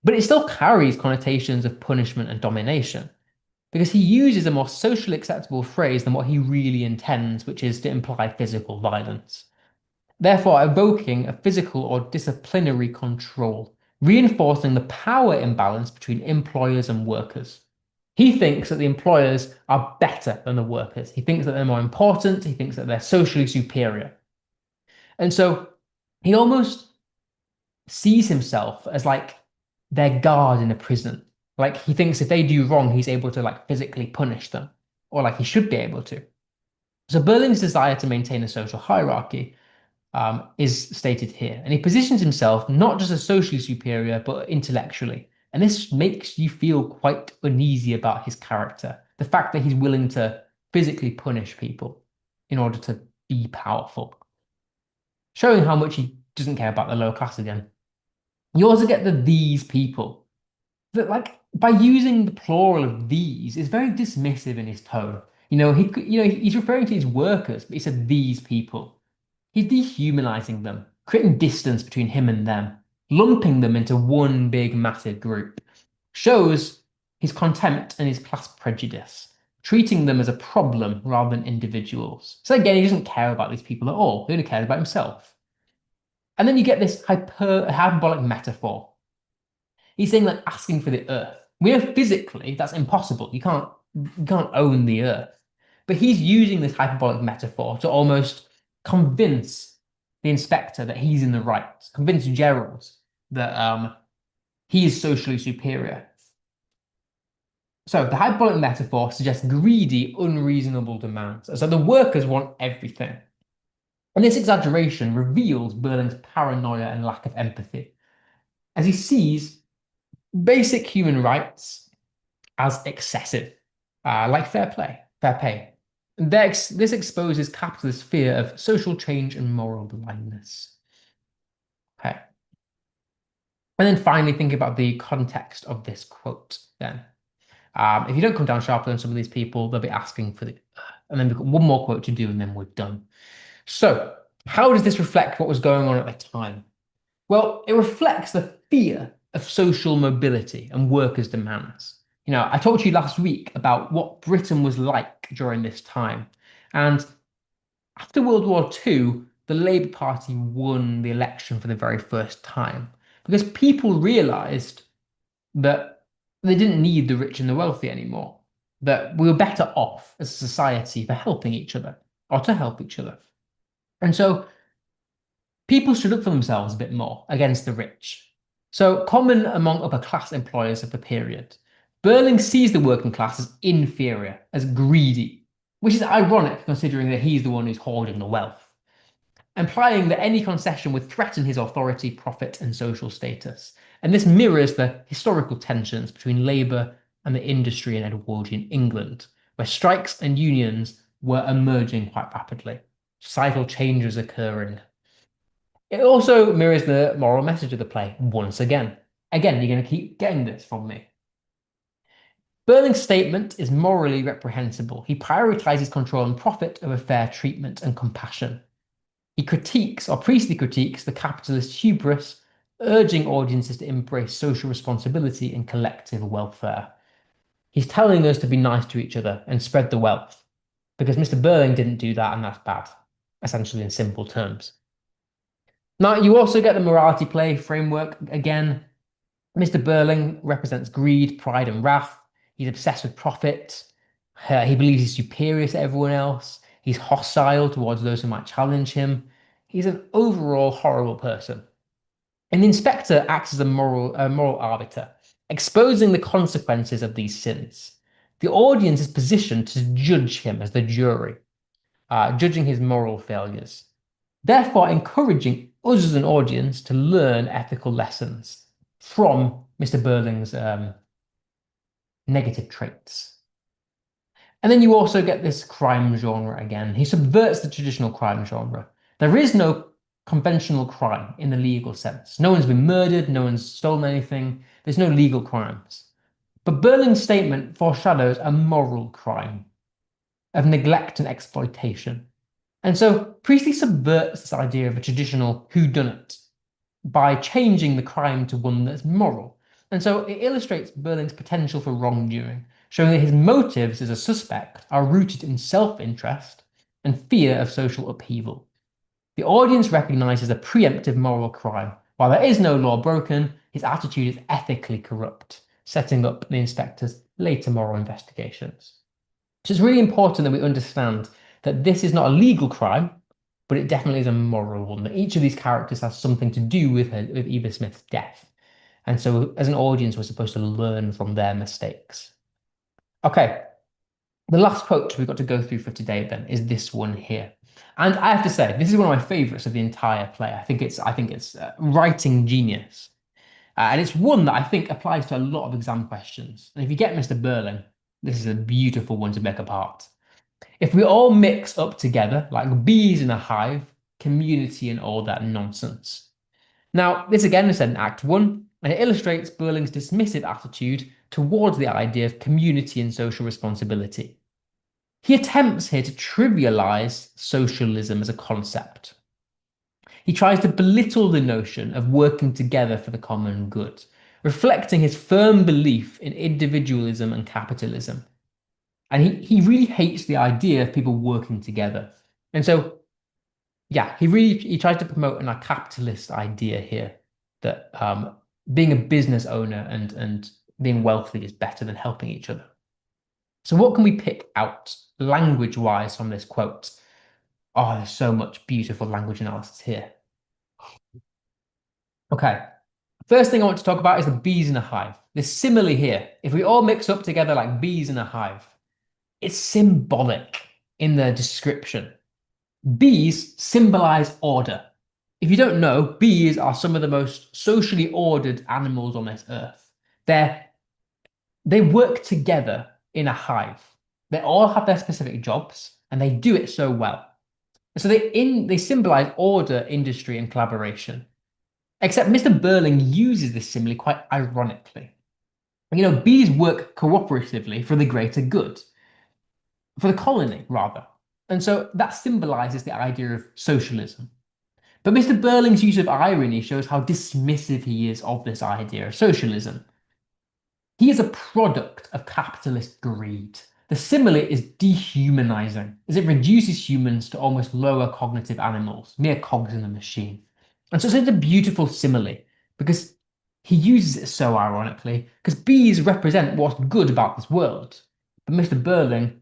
A: But it still carries connotations of punishment and domination, because he uses a more socially acceptable phrase than what he really intends, which is to imply physical violence, therefore evoking a physical or disciplinary control, reinforcing the power imbalance between employers and workers. He thinks that the employers are better than the workers. He thinks that they're more important. He thinks that they're socially superior. And so he almost sees himself as like their guard in a prison, Like he thinks if they do wrong, he's able to like physically punish them, or like he should be able to. So Berling's desire to maintain a social hierarchy is stated here, and he positions himself not just as socially superior, but intellectually. And this makes you feel quite uneasy about his character. The fact that he's willing to physically punish people in order to be powerful, showing how much he doesn't care about the lower class again. You also get the these people that, like, by using the plural of these, is very dismissive in his tone. He's referring to his workers, but he said these people. He's dehumanizing them, creating distance between him and them, lumping them into one big massive group. Shows his contempt and his class prejudice, treating them as a problem rather than individuals. So again, he doesn't care about these people at all. He only cares about himself. And then you get this hyperbolic metaphor. He's saying like asking for the earth. We know physically that's impossible. You can't own the earth. But he's using this hyperbolic metaphor to almost convince the inspector that he's in the right, convince Gerald that he is socially superior. So the hyperbolic metaphor suggests greedy, unreasonable demands. So the workers want everything. And this exaggeration reveals Berling's paranoia and lack of empathy, as he sees basic human rights as excessive, like fair pay. This exposes capitalist fear of social change and moral blindness. Okay. And then finally, think about the context of this quote then. If you don't come down sharply on some of these people, they'll be asking for the, and then we've got one more quote to do and then we're done. So how does this reflect what was going on at the time? Well, it reflects the fear of social mobility and workers' demands. I talked to you last week about what Britain was like during this time. And after World War II, the Labour Party won the election for the very first time because people realized that they didn't need the rich and the wealthy anymore, that we were better off as a society for helping each other or to help each other. And so people stood up for themselves a bit more against the rich. So common among upper class employers of the period, Berling sees the working class as inferior, as greedy, which is ironic considering that he's the one who's hoarding the wealth, implying that any concession would threaten his authority, profit, and social status. And this mirrors the historical tensions between Labour and the industry in Edwardian England, where strikes and unions were emerging quite rapidly, societal changes occurring. It also mirrors the moral message of the play once again. Again, you're going to keep getting this from me. Berling's statement is morally reprehensible. He prioritizes control and profit over fair treatment and compassion. He critiques, or priestly critiques, the capitalist hubris, urging audiences to embrace social responsibility and collective welfare. He's telling us to be nice to each other and spread the wealth, because Mr. Berling didn't do that, and that's bad, essentially in simple terms. Now, you also get the morality play framework again. Mr. Berling represents greed, pride, and wrath. He's obsessed with profit. He believes he's superior to everyone else. He's hostile towards those who might challenge him. He's an overall horrible person. And the inspector acts as a moral arbiter, exposing the consequences of these sins. The audience is positioned to judge him as the jury, judging his moral failures, therefore encouraging us as an audience to learn ethical lessons from Mr. Berling's negative traits. And then you also get this crime genre again. He subverts the traditional crime genre. There is no conventional crime in the legal sense. No one's been murdered, no one's stolen anything. There's no legal crimes. But Berling's statement foreshadows a moral crime of neglect and exploitation. And so Priestley subverts this idea of a traditional whodunit by changing the crime to one that's moral. And so it illustrates Berling's potential for wrongdoing, showing that his motives as a suspect are rooted in self-interest and fear of social upheaval. The audience recognizes a preemptive moral crime. While there is no law broken, his attitude is ethically corrupt, setting up the inspector's later moral investigations. So it's really important that we understand that this is not a legal crime, but it definitely is a moral one, that each of these characters has something to do with Eva Smith's death. And so as an audience, we're supposed to learn from their mistakes. Okay, the last quote we've got to go through for today then is this one here. And I have to say, this is one of my favorites of the entire play. I think it's writing genius. And it's one that I think applies to a lot of exam questions. And if you get Mr. Burling, this is a beautiful one to make apart. If we all mix up together like bees in a hive, community and all that nonsense. Now, this again is said in Act 1, and it illustrates Burling's dismissive attitude towards the idea of community and social responsibility. He attempts here to trivialize socialism as a concept. He tries to belittle the notion of working together for the common good, reflecting his firm belief in individualism and capitalism. And he really hates the idea of people working together. And so, yeah, he tries to promote a capitalist idea here that being a business owner and being wealthy is better than helping each other. So what can we pick out language-wise from this quote? Oh, there's so much beautiful language analysis here. Okay, first thing I want to talk about is the bees in a hive. This simile here, if we all mix up together like bees in a hive, it's symbolic in the description. Bees symbolize order. If you don't know, bees are some of the most socially ordered animals on this earth. They work together in a hive. They all have their specific jobs and they do it so well. So they symbolize order, industry, and collaboration. Except Mr. Burling uses this simile quite ironically. You know, bees work cooperatively for the greater good, for the colony, rather. And so that symbolizes the idea of socialism. But Mr. Burling's use of irony shows how dismissive he is of this idea of socialism. He is a product of capitalist greed. The simile is dehumanizing, as it reduces humans to almost lower cognitive animals, mere cogs in the machine. And so it's a beautiful simile, because he uses it so ironically, because bees represent what's good about this world. But Mr. Burling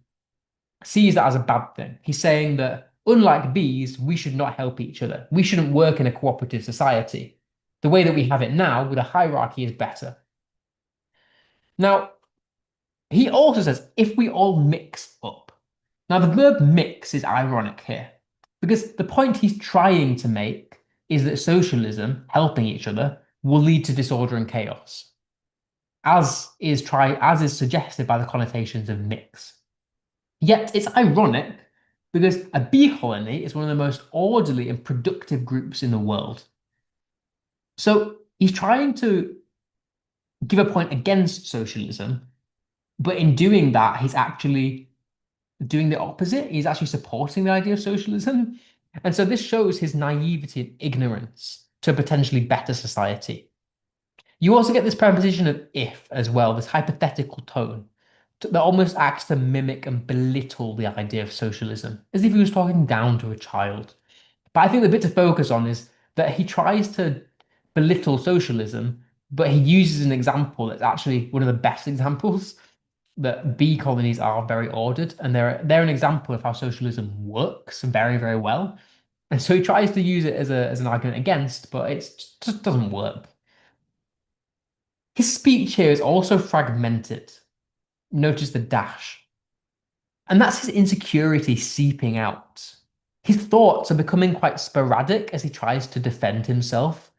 A: sees that as a bad thing. He's saying that, unlike bees, we should not help each other. We shouldn't work in a cooperative society. The way that we have it now, with a hierarchy, is better. Now, he also says, if we all mix up. Now, the verb mix is ironic here, because the point he's trying to make is that socialism, helping each other, will lead to disorder and chaos, as is suggested by the connotations of mix. Yet it's ironic because a bee colony is one of the most orderly and productive groups in the world. So he's trying to give a point against socialism, but in doing that, he's actually doing the opposite. He's actually supporting the idea of socialism. And so this shows his naivety and ignorance to a potentially better society. You also get this preposition of if as well, this hypothetical tone that almost acts to mimic and belittle the idea of socialism, as if he was talking down to a child. But I think the bit to focus on is that he tries to belittle socialism, but he uses an example that's actually one of the best examples, that bee colonies are very ordered, and they're an example of how socialism works very, very well. And so he tries to use it as an argument against, but it just doesn't work. His speech here is also fragmented. Notice the dash. And that's his insecurity seeping out. His thoughts are becoming quite sporadic as he tries to defend himself.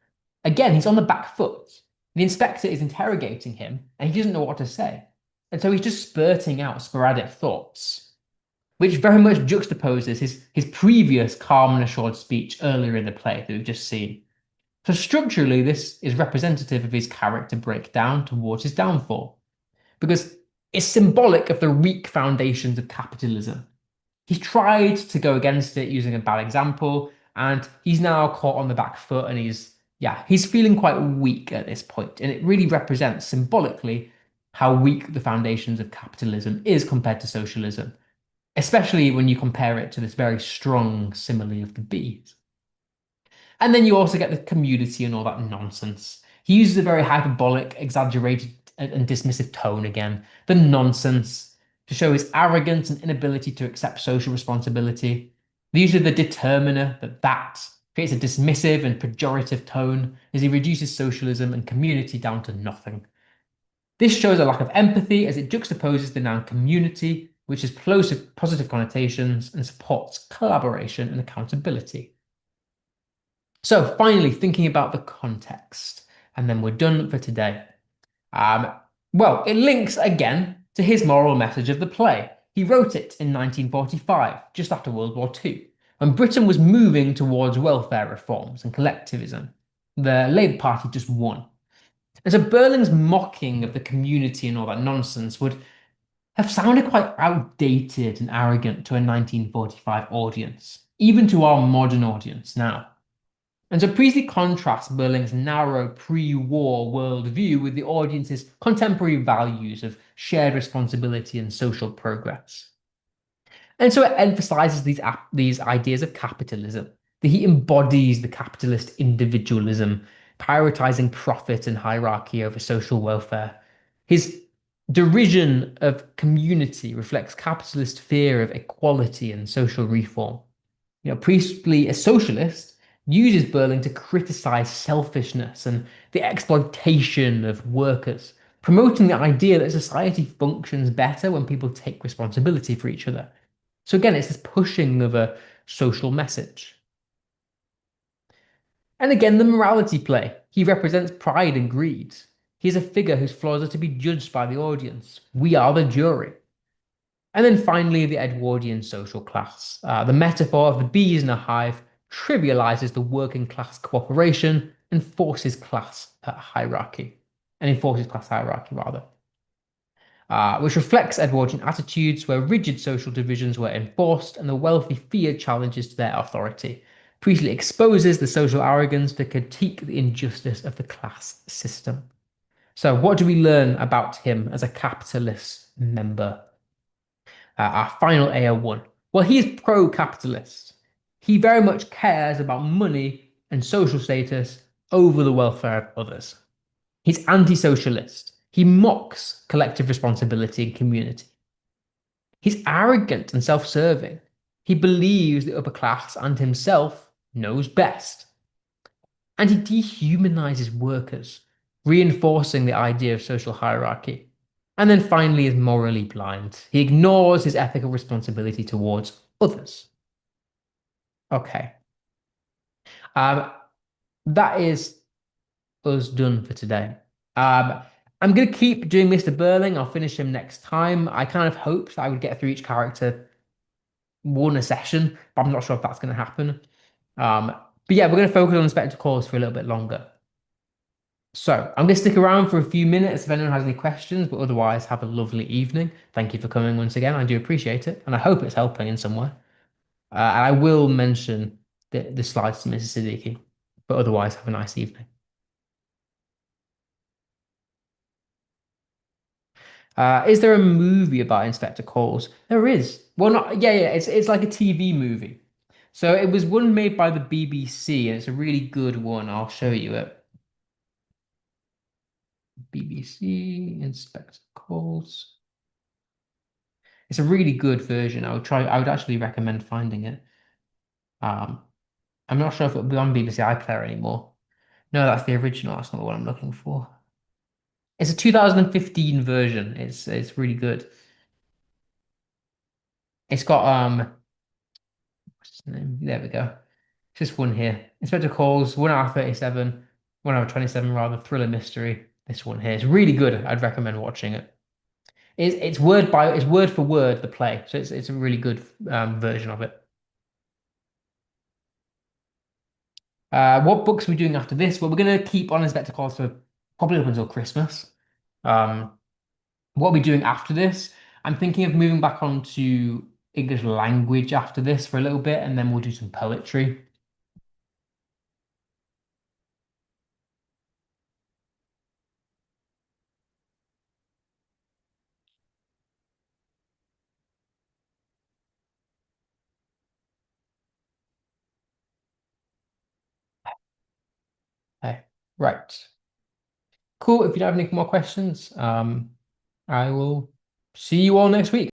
A: Again, he's on the back foot. The inspector is interrogating him, and he doesn't know what to say. And so he's just spurting out sporadic thoughts, which very much juxtaposes his previous calm and assured speech earlier in the play that we've just seen. So structurally, this is representative of his character breakdown towards his downfall, because it's symbolic of the weak foundations of capitalism. He's tried to go against it using a bad example, and he's now caught on the back foot, and he's feeling quite weak at this point, and it really represents symbolically how weak the foundations of capitalism is compared to socialism, especially when you compare it to this very strong simile of the bees. And then you also get the community and all that nonsense. He uses a very hyperbolic, exaggerated, and dismissive tone again. The nonsense to show his arrogance and inability to accept social responsibility. The use of the determiner, that creates a dismissive and pejorative tone as he reduces socialism and community down to nothing. This shows a lack of empathy as it juxtaposes the noun community, which has positive connotations and supports collaboration and accountability. So, finally, thinking about the context, and then we're done for today. Um, well, it links again to his moral message of the play. He wrote it in 1945, just after World War II, when Britain was moving towards welfare reforms and collectivism. The Labour Party just won. And so Berling's mocking of the community and all that nonsense would have sounded quite outdated and arrogant to a 1945 audience, even to our modern audience now. And so Priestley contrasts Berling's narrow pre-war worldview with the audience's contemporary values of shared responsibility and social progress. And so it emphasizes these ideas of capitalism, that he embodies the capitalist individualism, prioritizing profit and hierarchy over social welfare. His derision of community reflects capitalist fear of equality and social reform. Priestley, a socialist, uses Berling to criticize selfishness and the exploitation of workers, promoting the idea that society functions better when people take responsibility for each other. So again, it's this pushing of a social message. And again, the morality play. He represents pride and greed. He's a figure whose flaws are to be judged by the audience. We are the jury. And then finally, the Edwardian social class. The metaphor of the bees in a hive trivializes the working class cooperation and forces class hierarchy, and enforces class hierarchy rather, which reflects Edwardian attitudes where rigid social divisions were enforced and the wealthy feared challenges to their authority. Priestley exposes the social arrogance to critique the injustice of the class system. So, what do we learn about him as a capitalist member? Our final AO1. Well, he is pro-capitalist. He very much cares about money and social status over the welfare of others. He's anti-socialist. He mocks collective responsibility and community. He's arrogant and self-serving. He believes the upper class and himself knows best. And he dehumanizes workers, reinforcing the idea of social hierarchy. And then finally is morally blind. He ignores his ethical responsibility towards others. Okay. Um, that is us done for today. Um, I'm going to keep doing Mr. Burling. I'll finish him next time. I kind of hoped I would get through each character one a session, but I'm not sure if that's going to happen. Um, but yeah, we're going to focus on Inspector Calls for a little bit longer. So I'm going to stick around for a few minutes if anyone has any questions, but otherwise, have a lovely evening. Thank you for coming once again. I do appreciate it, and I hope it's helping in some way. And I will mention the slides to Mrs. Siddiqui, but otherwise, have a nice evening. Is there a movie about Inspector Calls? There is. Well, not yeah, yeah. It's like a TV movie. So it was one made by the BBC, and it's a really good one. I'll show you it. BBC Inspector Calls. It's a really good version. I would actually recommend finding it. Um, I'm not sure if it'll be on BBC iPlayer anymore. No, that's the original. That's not the one I'm looking for. It's a 2015 version. It's really good. It's got what's his name? There we go. It's this one here. Inspector Calls, 1 hour 37, 1 hour 27 rather, thriller mystery. This one here. It's really good. I'd recommend watching it. It's word for word the play, so it's a really good version of it. What books are we doing after this? Well, we're going to keep on Inspector Calls for probably up until Christmas. Um, what are we doing after this? I'm thinking of moving back on to English language after this for a little bit, and then we'll do some poetry. Okay, right. Cool. If you don't have any more questions, I will see you all next week.